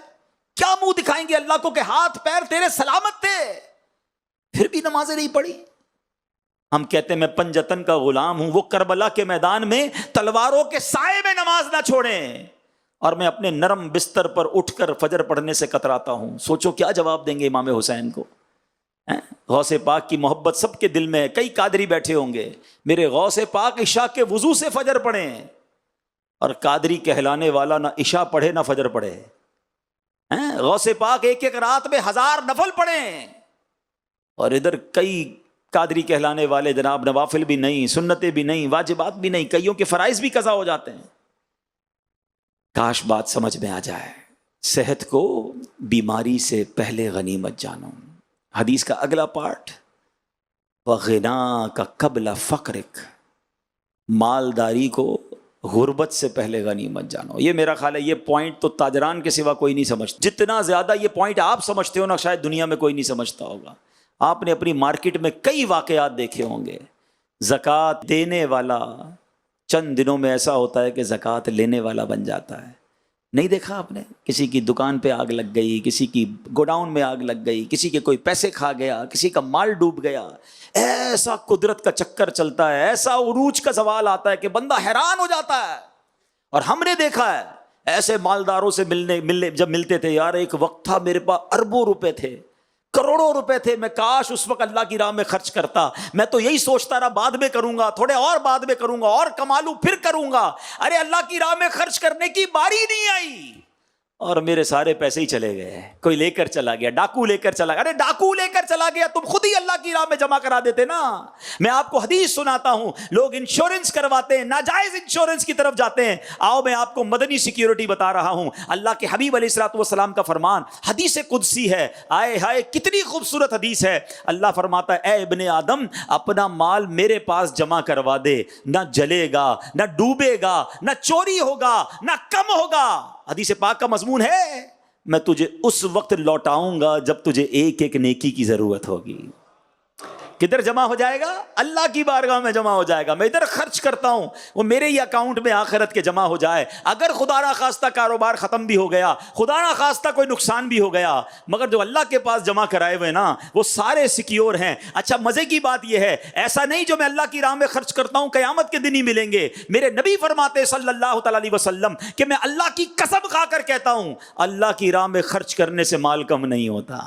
[SPEAKER 1] کیا منہ دکھائیں گے اللہ کو کہ ہاتھ پیر تیرے سلامت تھے, پھر بھی نمازیں نہیں پڑھی. ہم کہتے ہیں میں پنجتن کا غلام ہوں, وہ کربلا کے میدان میں تلواروں کے سائے میں نماز نہ چھوڑیں, اور میں اپنے نرم بستر پر اٹھ کر فجر پڑھنے سے کتراتا ہوں. سوچو کیا جواب دیں گے امام حسین کو. غوث پاک کی محبت سب کے دل میں ہے. کئی قادری بیٹھے ہوں گے, میرے غوث پاک عشاء کے وضو سے فجر پڑھیں, اور قادری کہلانے والا نہ عشاء پڑھے نہ فجر پڑھے. غوث پاک ایک ایک رات میں 1000 نفل پڑھیں, اور ادھر کئی قادری کہلانے والے جناب نوافل بھی نہیں, سنتیں بھی نہیں, واجبات بھی نہیں, کئیوں کے فرائض بھی قضا ہو جاتے ہیں. کاش بات سمجھ میں آ جائے. صحت کو بیماری سے پہلے غنیمت جانو. حدیث کا اگلا پارٹ, وَغِنَاكَ قَبْلَ فَقْرِكَ, مالداری کو غربت سے پہلے غنیمت جانو. یہ میرا خیال ہے یہ پوائنٹ تو تاجران کے سوا کوئی نہیں سمجھتا. جتنا زیادہ یہ پوائنٹ آپ سمجھتے ہو نا, شاید دنیا میں کوئی نہیں سمجھتا ہوگا. آپ نے اپنی مارکیٹ میں کئی واقعات دیکھے ہوں گے. زکوٰۃ دینے والا چند دنوں میں ایسا ہوتا ہے کہ زکوٰۃ لینے والا بن جاتا ہے. نہیں دیکھا آپ نے؟ کسی کی دکان پہ آگ لگ گئی, کسی کی گوڈاؤن میں آگ لگ گئی, کسی کے کوئی پیسے کھا گیا, کسی کا مال ڈوب گیا. ایسا قدرت کا چکر چلتا ہے, ایسا عروج کا زوال آتا ہے کہ بندہ حیران ہو جاتا ہے. اور ہم نے دیکھا ہے ایسے مالداروں سے جب ملتے تھے, یار ایک وقت تھا میرے پاس اربوں روپے تھے, کروڑوں روپے تھے, میں کاش اس وقت اللہ کی راہ میں خرچ کرتا. میں تو یہی سوچتا رہا بعد میں کروں گا, تھوڑے اور بعد میں کروں گا, اور کما لوں پھر کروں گا. ارے اللہ کی راہ میں خرچ کرنے کی باری نہیں آئی, اور میرے سارے پیسے ہی چلے گئے. کوئی لے کر چلا گیا, ڈاکو لے کر چلا گیا. ارے ڈاکو لے کر چلا گیا, تم خود ہی اللہ کی راہ میں جمع کرا دیتے نا. میں آپ کو حدیث سناتا ہوں, لوگ انشورنس کرواتے ہیں, ناجائز انشورنس کی طرف جاتے ہیں. آؤ میں آپ کو مدنی سیکیورٹی بتا رہا ہوں. اللہ کے حبیب علیہ الصلوۃ والسلام کا فرمان حدیث قدسی ہے. آئے ہائے کتنی خوبصورت حدیث ہے. اللہ فرماتا ہے اے ابن آدم, اپنا مال میرے پاس جمع کروا دے, نہ جلے گا, نہ ڈوبے گا, نہ چوری ہوگا, نہ کم ہوگا. حدیث پاک کا مضمون ہے. میں تجھے اس وقت لوٹاؤں گا جب تجھے ایک ایک نیکی کی ضرورت ہوگی. کدھر جمع ہو جائے گا؟ اللہ کی بارگاہ میں جمع ہو جائے گا. میں ادھر خرچ کرتا ہوں، وہ میرے ہی اکاؤنٹ میں آخرت کے جمع ہو جائے. اگر خدا نہ خواستہ کاروبار ختم بھی ہو گیا، خدا نہ خواستہ کوئی نقصان بھی ہو گیا، مگر جو اللہ کے پاس جمع کرائے ہوئے نا وہ سارے سیکیور ہیں. اچھا مزے کی بات یہ ہے، ایسا نہیں جو میں اللہ کی راہ میں خرچ کرتا ہوں قیامت کے دن ہی ملیں گے. میرے نبی فرماتے صلی اللہ تعالی علیہ وسلم کہ میں اللہ کی قسم کھا کر کہتا ہوں اللہ کی راہ میں خرچ کرنے سے مال کم نہیں ہوتا.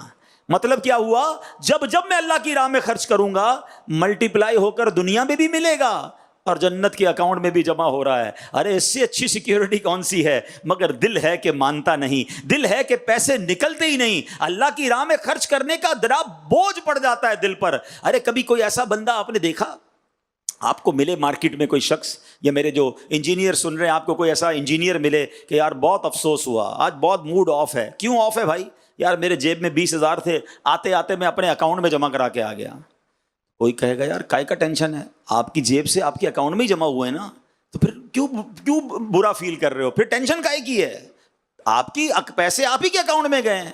[SPEAKER 1] مطلب کیا ہوا؟ جب میں اللہ کی راہ میں خرچ کروں گا ملٹی پلائی ہو کر دنیا میں بھی ملے گا اور جنت کے اکاؤنٹ میں بھی جمع ہو رہا ہے. ارے اس سے اچھی سیکیورٹی کون سی ہے؟ مگر دل ہے کہ مانتا نہیں، دل ہے کہ پیسے نکلتے ہی نہیں. اللہ کی راہ میں خرچ کرنے کا ذرا بوجھ پڑ جاتا ہے دل پر. ارے کبھی کوئی ایسا بندہ آپ نے دیکھا، آپ کو ملے مارکیٹ میں کوئی شخص، یا میرے جو انجینئر سن رہے ہیں آپ کو کوئی ایسا انجینئر ملے کہ یار بہت افسوس ہوا، آج بہت موڈ آف ہے. کیوں آف ہے بھائی؟ یار میرے جیب میں 20,000 تھے، آتے آتے میں اپنے اکاؤنٹ میں جمع کرا کے آ گیا. کوئی کہے گا یار کائے کا ٹینشن ہے، آپ کی جیب سے آپ کے اکاؤنٹ میں ہی جمع ہوئے نا، تو پھر کیوں برا فیل کر رہے ہو؟ پھر ٹینشن کائے کی ہے؟ آپ کی پیسے آپ ہی کے اکاؤنٹ میں گئے ہیں.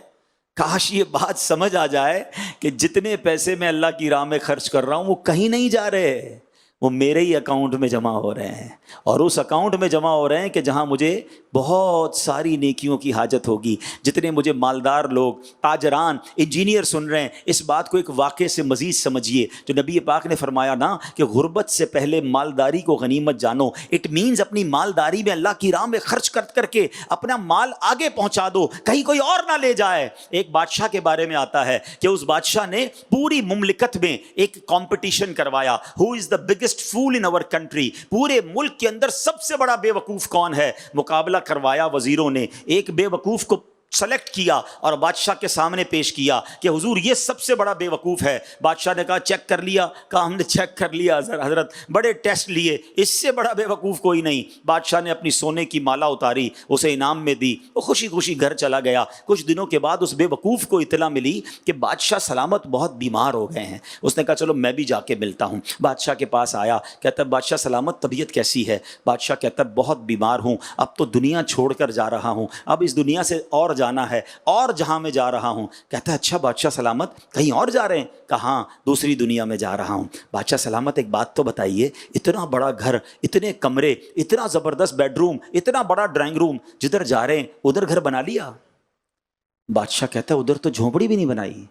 [SPEAKER 1] کاش یہ بات سمجھ آ جائے کہ جتنے پیسے میں اللہ کی راہ میں خرچ کر رہا ہوں وہ کہیں نہیں جا رہے، وہ میرے ہی اکاؤنٹ میں جمع ہو رہے ہیں. اور اس اکاؤنٹ میں جمع ہو رہے ہیں کہ جہاں مجھے بہت ساری نیکیوں کی حاجت ہوگی. جتنے مجھے مالدار لوگ، تاجران، انجینئر سن رہے ہیں، اس بات کو ایک واقعے سے مزید سمجھیے. جو نبی پاک نے فرمایا نا کہ غربت سے پہلے مالداری کو غنیمت جانو. اٹ مینز اپنی مالداری میں اللہ کی راہ میں خرچ کر کے اپنا مال آگے پہنچا دو، کہیں کوئی اور نہ لے جائے. ایک بادشاہ کے بارے میں آتا ہے کہ اس بادشاہ نے پوری مملکت میں ایک کمپٹیشن کروایا. ہو از دا بگیسٹ فول ان اور کنٹری، پورے ملک کے اندر سب سے بڑا بے وقوف کون ہے؟ مقابلہ کروایا وزیروں نے. ایک بے وقوف کو سلیکٹ کیا اور بادشاہ کے سامنے پیش کیا کہ حضور یہ سب سے بڑا بے وقوف ہے. بادشاہ نے کہا چیک کر لیا؟ کہا ہم نے چیک کر لیا حضرت، بڑے ٹیسٹ لیے، اس سے بڑا بے وقوف کوئی نہیں. بادشاہ نے اپنی سونے کی مالا اتاری، اسے انعام میں دی، وہ خوشی خوشی گھر چلا گیا. کچھ دنوں کے بعد اس بے وقوف کو اطلاع ملی کہ بادشاہ سلامت بہت بیمار ہو گئے ہیں. اس نے کہا چلو میں بھی جا کے ملتا ہوں. بادشاہ کے پاس آیا، کہتا ہے بادشاہ سلامت طبیعت کیسی ہے؟ بادشاہ کہتا ہے بہت بیمار ہوں، اب تو دنیا چھوڑ کر جا رہا ہوں، اب اس دنیا سے اور جانا ہے، اور جہاں میں جا رہا ہوں. کہتا ہے اچھا بادشاہ سلامت کہیں اور جا رہے ہیں؟ کہاں دوسری دنیا میں جا رہا ہوں. بادشاہ سلامت ایک بات تو بتائیے، اتنا بڑا گھر، اتنے کمرے، اتنا زبردست بیڈ روم، اتنا بڑا ڈرائنگ روم، جدھر جا رہے ہیں ادھر گھر بنا لیا؟ بادشاہ کہتا ہے ادھر تو جھونپڑی بھی نہیں بنائی.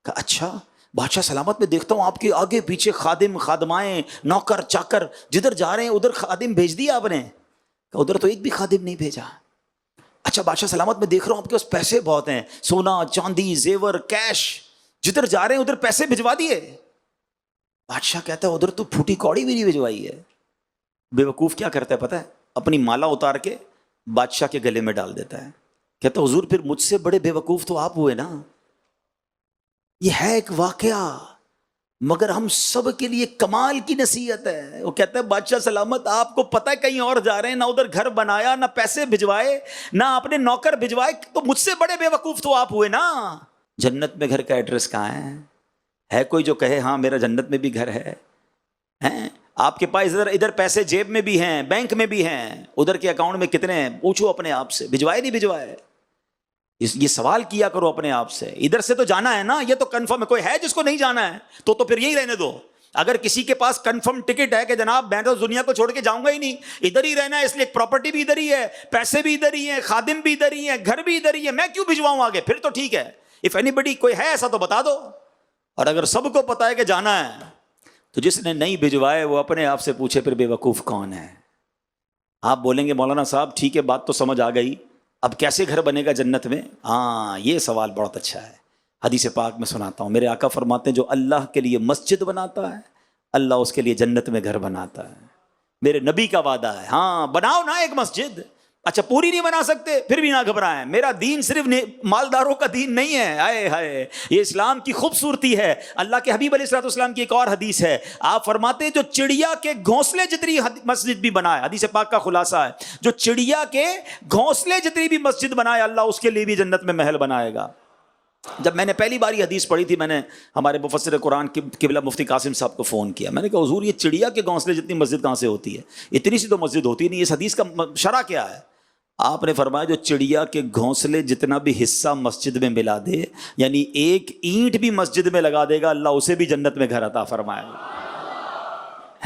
[SPEAKER 1] کہا اچھا بادشاہ سلامت میں دیکھتا ہوں آپ کے آگے پیچھے خادم، خادمائیں، نوکر چاکر، جدھر جا رہے ہیں ادھر خادم بھیج دیا آپ نے؟ کہا ادھر تو ایک بھی خادم نہیں بھیجا. اچھا بادشاہ سلامت میں دیکھ رہا ہوں آپ کے پاس پیسے بہت ہیں، سونا چاندی زیور کیش، جدھر جا رہے ہیں ادھر پیسے بھجوا دیے. بادشاہ کہتا ہے ادھر تو پھوٹی کوڑی بھی نہیں بھجوائی ہے. بے وقوف کیا کرتا ہے پتہ ہے؟ اپنی مالا اتار کے بادشاہ کے گلے میں ڈال دیتا ہے. کہتا ہے حضور پھر مجھ سے بڑے بے وقوف تو آپ ہوئے نا. یہ ہے ایک واقعہ مگر ہم سب کے لیے کمال کی نصیحت ہے. وہ کہتا ہے بادشاہ سلامت آپ کو پتہ ہے کہیں اور جا رہے ہیں، نہ ادھر گھر بنایا، نہ پیسے بھجوائے، نہ اپنے نوکر بھجوائے، تو مجھ سے بڑے بے وقوف تو آپ ہوئے نا. جنت میں گھر کا ایڈریس کہاں ہے کوئی جو کہے ہاں میرا جنت میں بھی گھر ہے؟ آپ کے پاس ادھر پیسے جیب میں بھی ہیں، بینک میں بھی ہیں، ادھر کے اکاؤنٹ میں کتنے ہیں؟ پوچھو اپنے آپ سے، بھجوائے نہیں بھجوائے؟ یہ سوال کیا کرو اپنے آپ سے. ادھر سے تو جانا ہے نا، یہ تو کنفرم ہے. کوئی ہے جس کو نہیں جانا ہے تو پھر یہی رہنے دو. اگر کسی کے پاس کنفرم ٹکٹ ہے کہ جناب میں تو دنیا کو چھوڑ کے جاؤں گا ہی نہیں، ادھر ہی رہنا ہے، اس لیے پراپرٹی بھی ادھر ہی ہے، پیسے بھی ادھر ہی ہیں، خادم بھی ادھر ہی ہیں، گھر بھی ادھر ہی ہے، میں کیوں بھجواؤں آگے؟ پھر تو ٹھیک ہے. اف اینی بڈی کوئی ہے ایسا تو بتا دو. اور اگر سب کو پتا ہے کہ جانا ہے تو جس نے نہیں بھجوائے وہ اپنے آپ سے پوچھے پھر بے وقوف کون ہے. آپ بولیں گے مولانا صاحب ٹھیک ہے بات تو سمجھ آ گئی، اب کیسے گھر بنے گا جنت میں؟ ہاں یہ سوال بہت اچھا ہے. حدیث پاک میں سناتا ہوں، میرے آقا فرماتے ہیں جو اللہ کے لیے مسجد بناتا ہے اللہ اس کے لیے جنت میں گھر بناتا ہے. میرے نبی کا وعدہ ہے. ہاں بناؤ نا ایک مسجد. اچھا پوری نہیں بنا سکتے پھر بھی نہ گھبرائیں، میرا دین صرف مالداروں کا دین نہیں ہے. ہائے ہائے یہ اسلام کی خوبصورتی ہے. اللہ کے حبیب علیہ الصلوۃ والسلام کی ایک اور حدیث ہے، آپ فرماتے ہیں جو چڑیا کے گھونسلے جتنی مسجد بھی بنائے، حدیث پاک کا خلاصہ ہے، جو چڑیا کے گھونسلے جتنی بھی مسجد بنائے اللہ اس کے لیے بھی جنت میں محل بنائے گا. جب میں نے پہلی بار یہ حدیث پڑھی تھی میں نے ہمارے مفسر قرآن قبلہ مفتی قاسم صاحب کو فون کیا. میں نے کہا حضور یہ چڑیا کے گھونسلے جتنی مسجد کہاں سے ہوتی ہے؟ اتنی سی تو مسجد ہوتی نہیں. اس حدیث کا شرح کیا ہے؟ آپ نے فرمایا جو چڑیا کے گھونسلے جتنا بھی حصہ مسجد میں ملا دے، یعنی ایک اینٹ بھی مسجد میں لگا دے گا، اللہ اسے بھی جنت میں گھر عطا فرمائے گا.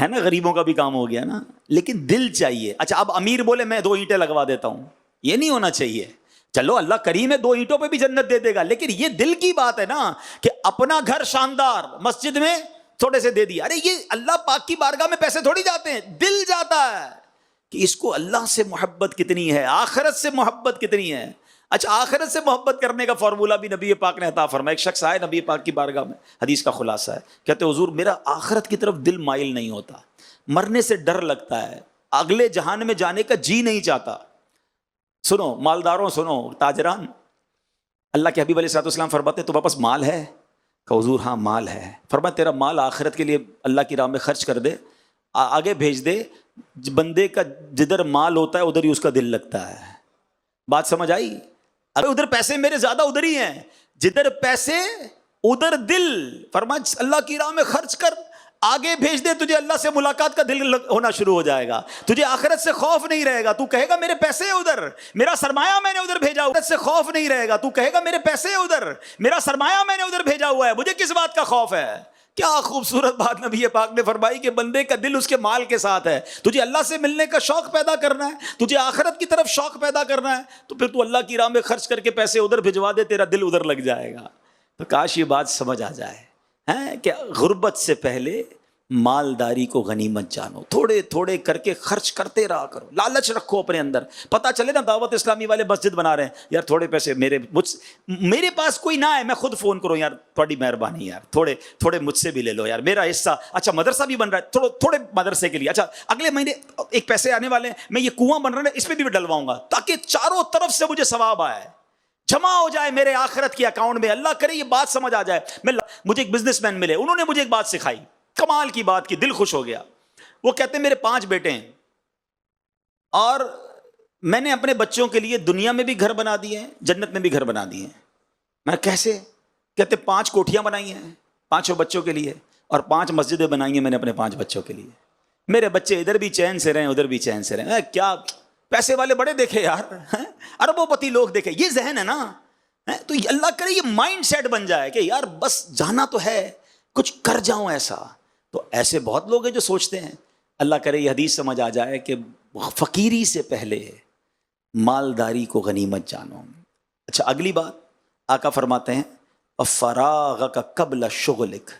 [SPEAKER 1] ہے نا، غریبوں کا بھی کام ہو گیا نا. لیکن دل چاہیے. اچھا اب امیر بولے میں 2 اینٹیں لگوا دیتا ہوں، یہ نہیں ہونا چاہیے. چلو اللہ کریم ہے، 2 اینٹوں پہ بھی جنت دے دے گا، لیکن یہ دل کی بات ہے نا کہ اپنا گھر شاندار مسجد میں تھوڑے سے دے دیا. ارے یہ اللہ پاک کی بارگاہ میں پیسے تھوڑی جاتے ہیں، دل جاتا ہے کہ اس کو اللہ سے محبت کتنی ہے، آخرت سے محبت کتنی ہے. اچھا آخرت سے محبت کرنے کا فارمولہ بھی نبی پاک نے عطا فرمایا. ایک شخص آئے نبی پاک کی بارگاہ میں، حدیث کا خلاصہ ہے، کہتے حضور میرا آخرت کی طرف دل مائل نہیں ہوتا، مرنے سے ڈر لگتا ہے، اگلے جہان میں جانے کا جی نہیں چاہتا. سنو مالداروں، سنو تاجران، اللہ کے حبیب علیہ الصلوۃ والسلام فرماتے تمہارے پاس مال ہے؟ کہ حضور ہاں مال ہے. فرمایا تیرا مال آخرت کے لیے اللہ کی راہ میں خرچ کر دے، آگے بھیج دے. بندے کا جدھر مال ہوتا ہے ادھر ہی اس کا دل لگتا ہے. بات سمجھ آئی؟ ارے ادھر پیسے میرے زیادہ ادھر ہی ہیں، جدھر پیسے ادھر دل. فرمایا اللہ کی راہ میں خرچ کر، آگے بھیج دے، تجھے اللہ سے ملاقات کا دل ہونا شروع ہو جائے گا، تجھے آخرت سے خوف نہیں رہے گا. تو کہے گا میرے پیسے ہیں ادھر، میرا سرمایہ میں نے ادھر بھیجا، آخرت سے خوف نہیں رہے گا. تو کہے گا میرے پیسے ہیں ادھر، میرا سرمایہ میں نے ادھر بھیجا ہوا ہے، مجھے کس بات کا خوف ہے. کیا خوبصورت بات نبی پاک نے فرمائی کہ بندے کا دل اس کے مال کے ساتھ ہے. تجھے اللہ سے ملنے کا شوق پیدا کرنا ہے، تجھے آخرت کی طرف شوق پیدا کرنا ہے، تو پھر تو اللہ کی راہ میں خرچ کر کے پیسے ادھر بھجوا دے، تیرا دل ادھر لگ جائے گا. تو کاش یہ بات سمجھ آ جائے کہ غربت سے پہلے مالداری کو غنیمت جانو، تھوڑے تھوڑے کر کے خرچ کرتے رہا کرو، لالچ رکھو اپنے اندر. پتہ چلے نا دعوت اسلامی والے مسجد بنا رہے ہیں، یار تھوڑے پیسے میرے پاس کوئی نہ ہے، میں خود فون کروں یار تھوڑی مہربانی یار تھوڑے مجھ سے بھی لے لو یار میرا حصہ. اچھا مدرسہ بھی بن رہا ہے، تھوڑے مدرسے کے لیے، اچھا اگلے مہینے ایک پیسے آنے والے ہیں، میں یہ کنواں بن رہا ہے اس پہ بھی ڈلواؤں گا تاکہ چاروں طرف سے مجھے ثواب آئے، جمع ہو جائے میرے آخرت کے اکاؤنٹ میں. اللہ کرے یہ بات سمجھ آ جائے. مجھے ایک بزنس مین ملے، انہوں نے مجھے ایک بات سکھائی، کمال کی بات کی، دل خوش ہو گیا. وہ کہتے ہیں میرے 5 بیٹے ہیں اور میں نے اپنے بچوں کے لیے دنیا میں بھی گھر بنا دیے ہیں، جنت میں بھی گھر بنا دیے ہیں. میں کیسے؟ کہتے 5 کوٹھیاں بنائی ہیں 5 بچوں کے لیے اور 5 مسجدیں بنائی ہیں میں نے اپنے 5 بچوں کے لیے. میرے بچے ادھر بھی چین سے رہیں ادھر بھی چین سے رہیں. کیا پیسے والے بڑے دیکھے یار، اربوں پتی لوگ دیکھے، یہ ذہن ہے نا. تو اللہ کرے یہ مائنڈ سیٹ بن جائے کہ یار بس جانا تو ہے، کچھ کر جاؤں ایسا. تو ایسے بہت لوگ ہیں جو سوچتے ہیں. اللہ کرے یہ حدیث سمجھ آ جائے کہ فقیری سے پہلے مالداری کو غنیمت جانو. اچھا اگلی بات آقا فرماتے ہیں فراغ کا قبل شغلک.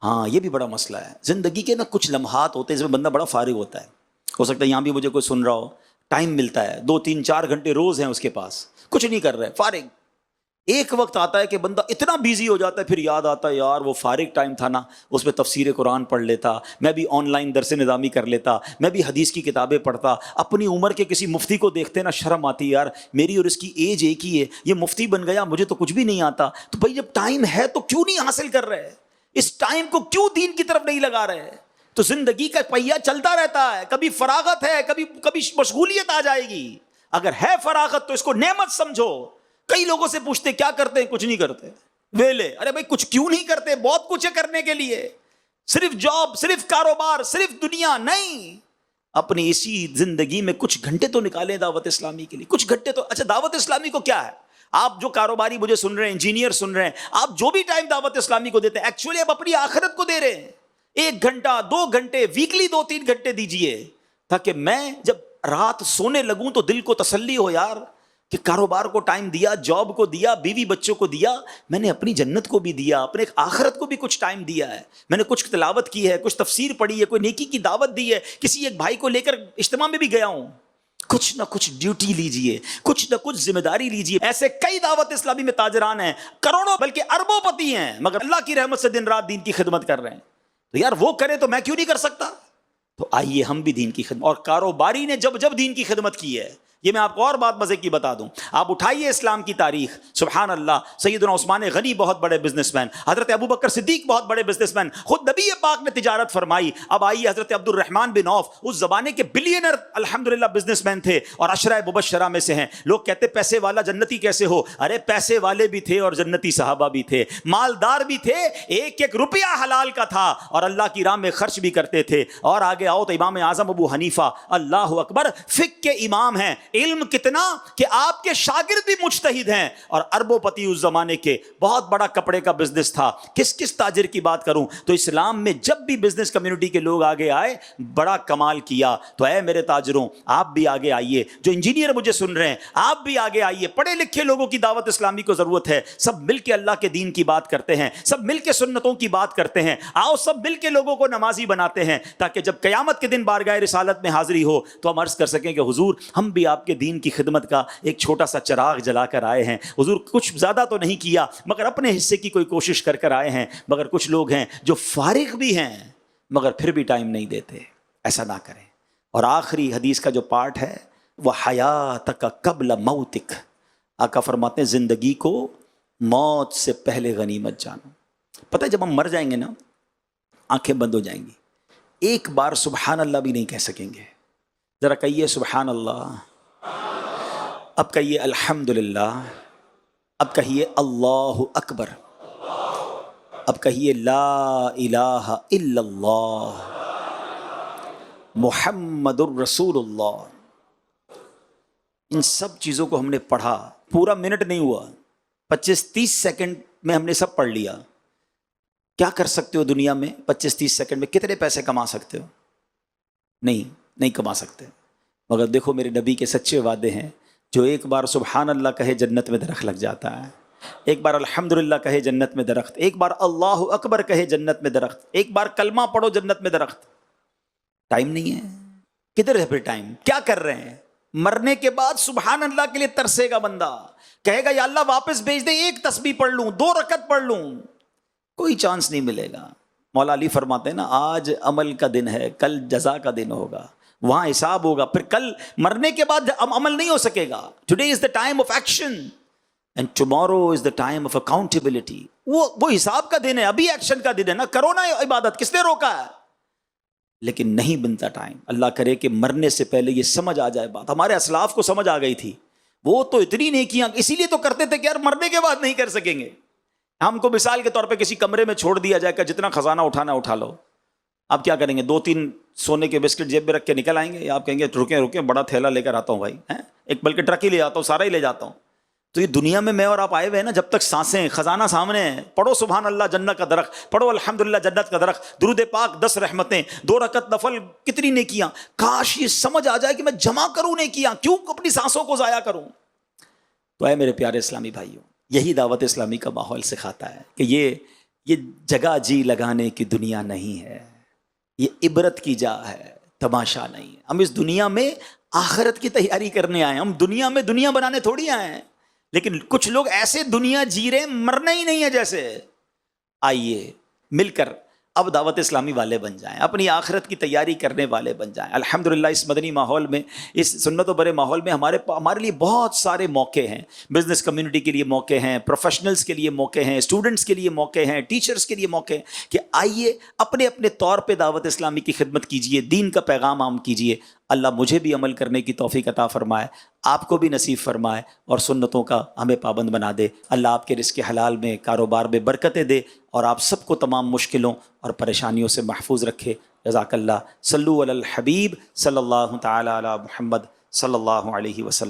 [SPEAKER 1] ہاں یہ بھی بڑا مسئلہ ہے. زندگی کے نا کچھ لمحات ہوتے ہیں جس میں بندہ بڑا فارغ ہوتا ہے. ہو سکتا ہے یہاں بھی مجھے کوئی سن رہا ہو، ٹائم ملتا ہے 2 3 4 گھنٹے روز ہیں اس کے پاس، کچھ نہیں کر رہے، فارغ. ایک وقت آتا ہے کہ بندہ اتنا بیزی ہو جاتا ہے، پھر یاد آتا ہے یار وہ فارغ ٹائم تھا نا، اس میں تفسیر قرآن پڑھ لیتا، میں بھی آن لائن درس نظامی کر لیتا، میں بھی حدیث کی کتابیں پڑھتا. اپنی عمر کے کسی مفتی کو دیکھتے نا شرم آتی، یار میری اور اس کی ایج ایک ہی ہے، یہ مفتی بن گیا مجھے تو کچھ بھی نہیں آتا. تو بھائی جب ٹائم ہے تو کیوں نہیں حاصل کر رہے؟ اس ٹائم کو کیوں دین کی طرف نہیں لگا رہے؟ تو زندگی کا پہیہ چلتا رہتا ہے، کبھی فراغت ہے کبھی مشغولیت آ جائے گی. اگر ہے فراغت تو اس کو نعمت سمجھو. کئی لوگوں سے پوچھتے کیا کرتے ہیں؟ کچھ نہیں کرتے، ویلے. ارے بھائی کچھ کیوں نہیں کرتے؟ بہت کچھ ہے کرنے کے لیے. صرف جاب، صرف کاروبار، صرف دنیا نہیں. اپنی اسی زندگی میں کچھ گھنٹے تو نکالیں دعوت اسلامی کے لیے، کچھ گھنٹے تو. اچھا دعوت اسلامی کو کیا ہے؟ آپ جو کاروباری مجھے سن رہے ہیں، انجینئر سن رہے ہیں، آپ جو بھی ٹائم دعوت اسلامی کو دیتے ہیں ایکچولی آپ اپنی آخرت کو دے رہے ہیں. 1 گھنٹہ 2 گھنٹے ویکلی 2 3 گھنٹے دیجئے تاکہ میں جب رات سونے لگوں تو دل کو تسلی ہو یار کہ کاروبار کو ٹائم دیا، جاب کو دیا، بیوی بچوں کو دیا، میں نے اپنی جنت کو بھی دیا، اپنے آخرت کو بھی کچھ ٹائم دیا ہے. میں نے کچھ تلاوت کی ہے، کچھ تفسیر پڑھی ہے، کوئی نیکی کی دعوت دی ہے، کسی ایک بھائی کو لے کر اجتماع میں بھی گیا ہوں. کچھ نہ کچھ ڈیوٹی لیجئے، کچھ نہ کچھ ذمہ داری لیجئے. ایسے کئی دعوت اسلامی میں تاجران ہیں، کروڑوں بلکہ اربوں پتی ہیں، مگر اللہ کی رحمت سے دن رات دین کی خدمت کر رہے ہیں. تو یار وہ کرے تو میں کیوں نہیں کر سکتا؟ تو آئیے ہم بھی دین کی خدمت. اور کاروباری نے جب دین کی خدمت کی ہے، یہ میں آپ کو اور بات مزے کی بتا دوں. آپ اٹھائیے اسلام کی تاریخ، سبحان اللہ، سیدنا عثمان غنی بہت بڑے بزنس مین، حضرت ابوبکر صدیق بہت بڑے بزنس مین، خود نبی پاک نے تجارت فرمائی. اب آئیے حضرت عبد الرحمن بن عوف اس زمانے کے بلینر الحمدللہ بزنس مین تھے اور عشرہ مبشرہ میں سے ہیں. لوگ کہتے پیسے والا جنتی کیسے ہو؟ ارے پیسے والے بھی تھے اور جنتی صحابہ بھی تھے، مالدار بھی تھے، ایک ایک روپیہ حلال کا تھا اور اللہ کی راہ میں خرچ بھی کرتے تھے. اور آگے آؤ تو امام اعظم ابو حنیفہ، اللہ اکبر، فقہ کے امام ہیں، علم کتنا کہ آپ کے شاگرد بھی مجتہد ہیں، اور اربوں پتی اس زمانے کے، بہت بڑا کپڑے کا بزنس تھا، کس تاجر کی بات کروں۔ تو اسلام میں جب بھی بزنس کمیونٹی کے لوگ آگے آئے بڑا کمال کیا۔ تو اے میرے تاجروں، آپ بھی آگے آئیے، جو انجینئر مجھے سن رہے ہیں آپ بھی آگے آئیے، پڑھے لکھے لوگوں کی دعوت اسلامی کو ضرورت ہے، سب مل کے اللہ کے دین کی بات کرتے ہیں، سب مل کے سنتوں کی بات کرتے ہیں، آؤ سب مل کے لوگوں کو نمازی بناتے ہیں، تاکہ جب قیامت کے دن بارگاہ رسالت میں حاضری ہو تو ہم عرض کر سکیں کہ حضور ہم بھی آپ کے دین کی خدمت کا ایک چھوٹا سا چراغ جلا کر آئے ہیں، حضور کچھ زیادہ تو نہیں کیا مگر اپنے حصے کی کوئی کوشش کر کر آئے ہیں۔ مگر کچھ لوگ ہیں جو فارغ بھی ہیں مگر پھر بھی ٹائم نہیں دیتے، ایسا نہ کریں۔ اور آخری حدیث کا جو پارٹ ہے وہ حیاتک قبل موتک، آقا فرماتے ہیں زندگی کو موت سے پہلے غنیمت جانو۔ پتہ ہے جب ہم مر جائیں گے نا آنکھیں بند ہو جائیں گی، ایک بار سبحان اللہ بھی نہیں کہہ سکیں گے۔ ذرا کہیے سبحان اللہ، اب کہیے الحمدللہ، اب کہیے اللہ اکبر، اب کہیے لا الہ الا اللہ محمد الرسول اللہ۔ ان سب چیزوں کو ہم نے پڑھا، پورا منٹ نہیں ہوا، 25-30 سیکنڈ میں ہم نے سب پڑھ لیا۔ کیا کر سکتے ہو دنیا میں 25-30 سیکنڈ میں؟ کتنے پیسے کما سکتے ہو؟ نہیں کما سکتے۔ مگر دیکھو میرے نبی کے سچے وعدے ہیں، جو ایک بار سبحان اللہ کہے جنت میں درخت لگ جاتا ہے، ایک بار الحمدللہ کہے جنت میں درخت، ایک بار اللہ اکبر کہے جنت میں درخت، ایک بار کلمہ پڑھو جنت میں درخت۔ ٹائم نہیں ہے، کدھر ہے پھر ٹائم؟ کیا کر رہے ہیں؟ مرنے کے بعد سبحان اللہ کے لیے ترسے گا بندہ، کہے گا یا اللہ واپس بھیج دے، ایک تسبیح پڑھ لوں، 2 رکعت پڑھ لوں، کوئی چانس نہیں ملے گا۔ مولا علی فرماتے ہیں نا آج عمل کا دن ہے، کل جزا کا دن ہوگا، وہاں حساب ہوگا، پھر کل مرنے کے بعد عمل نہیں ہو سکے گا۔ Today is the time of action and tomorrow is the time of accountability. وہ حساب کا دن ہے، ابھی ایکشن کا دن ہے نا، کرو نا عبادت، کس نے روکا ہے؟ لیکن نہیں بنتا ٹائم۔ اللہ کرے کہ مرنے سے پہلے یہ سمجھ آ جائے بات۔ ہمارے اسلاف کو سمجھ آ گئی تھی، وہ تو اتنی نیکیاں اسی لیے تو کرتے تھے کہ یار مرنے کے بعد نہیں کر سکیں گے۔ ہم کو مثال کے طور پہ کسی کمرے میں چھوڑ دیا جائے کہ جتنا خزانہ اٹھانا اٹھا لو، آپ کیا کریں گے؟ 2-3 سونے کے بسکٹ جیب میں رکھ کے نکل آئیں گے، یا آپ کہیں گے رکیں بڑا تھیلا لے کر آتا ہوں بھائی، ایک بلکہ ٹرک ہی لے آتا ہوں، سارا ہی لے جاتا ہوں۔ تو یہ دنیا میں اور آپ آئے ہوئے ہیں نا، جب تک سانسیں، خزانہ سامنے ہیں، پڑھو سبحان اللہ جنت کا درخت، پڑھو الحمدللہ جنت کا درخت، درود پاک 10 رحمتیں، 2 رکعت نفل، کتنی نیکیاں۔ کاش یہ سمجھ آ جائے کہ میں جمع کروں نیکیاں، کیوں اپنی سانسوں کو ضائع کروں۔ تو اے میرے پیارے اسلامی بھائیوں، یہی دعوت اسلامی کا ماحول سکھاتا ہے کہ یہ جگہ جی لگانے کی دنیا نہیں ہے، یہ عبرت کی جا ہے، تماشا نہیں۔ ہم اس دنیا میں آخرت کی تیاری کرنے آئے ہیں، ہم دنیا میں دنیا بنانے تھوڑی آئے ہیں۔ لیکن کچھ لوگ ایسے دنیا جی رہے مرنا ہی نہیں ہے جیسے۔ آئیے مل کر اب دعوت اسلامی والے بن جائیں، اپنی آخرت کی تیاری کرنے والے بن جائیں۔ الحمدللہ اس مدنی ماحول میں، اس سنت و برے ماحول میں ہمارے لیے بہت سارے موقع ہیں۔ بزنس کمیونٹی کے لیے موقع ہیں، پروفیشنلز کے لیے موقع ہیں، اسٹوڈنٹس کے لیے موقع ہیں، ٹیچرز کے لیے موقع ہیں کہ آئیے اپنے اپنے طور پہ دعوت اسلامی کی خدمت کیجیے، دین کا پیغام عام کیجیے۔ اللہ مجھے بھی عمل کرنے کی توفیق عطا فرمائے، آپ کو بھی نصیب فرمائے، اور سنتوں کا ہمیں پابند بنا دے۔ اللہ آپ کے رزق حلال میں، کاروبار میں برکتیں دے، اور آپ سب کو تمام مشکلوں اور پریشانیوں سے محفوظ رکھے۔ جزاک اللہ۔ صلو علی الحبیب صلی اللہ تعالی علی محمد صلی اللہ علیہ وسلم۔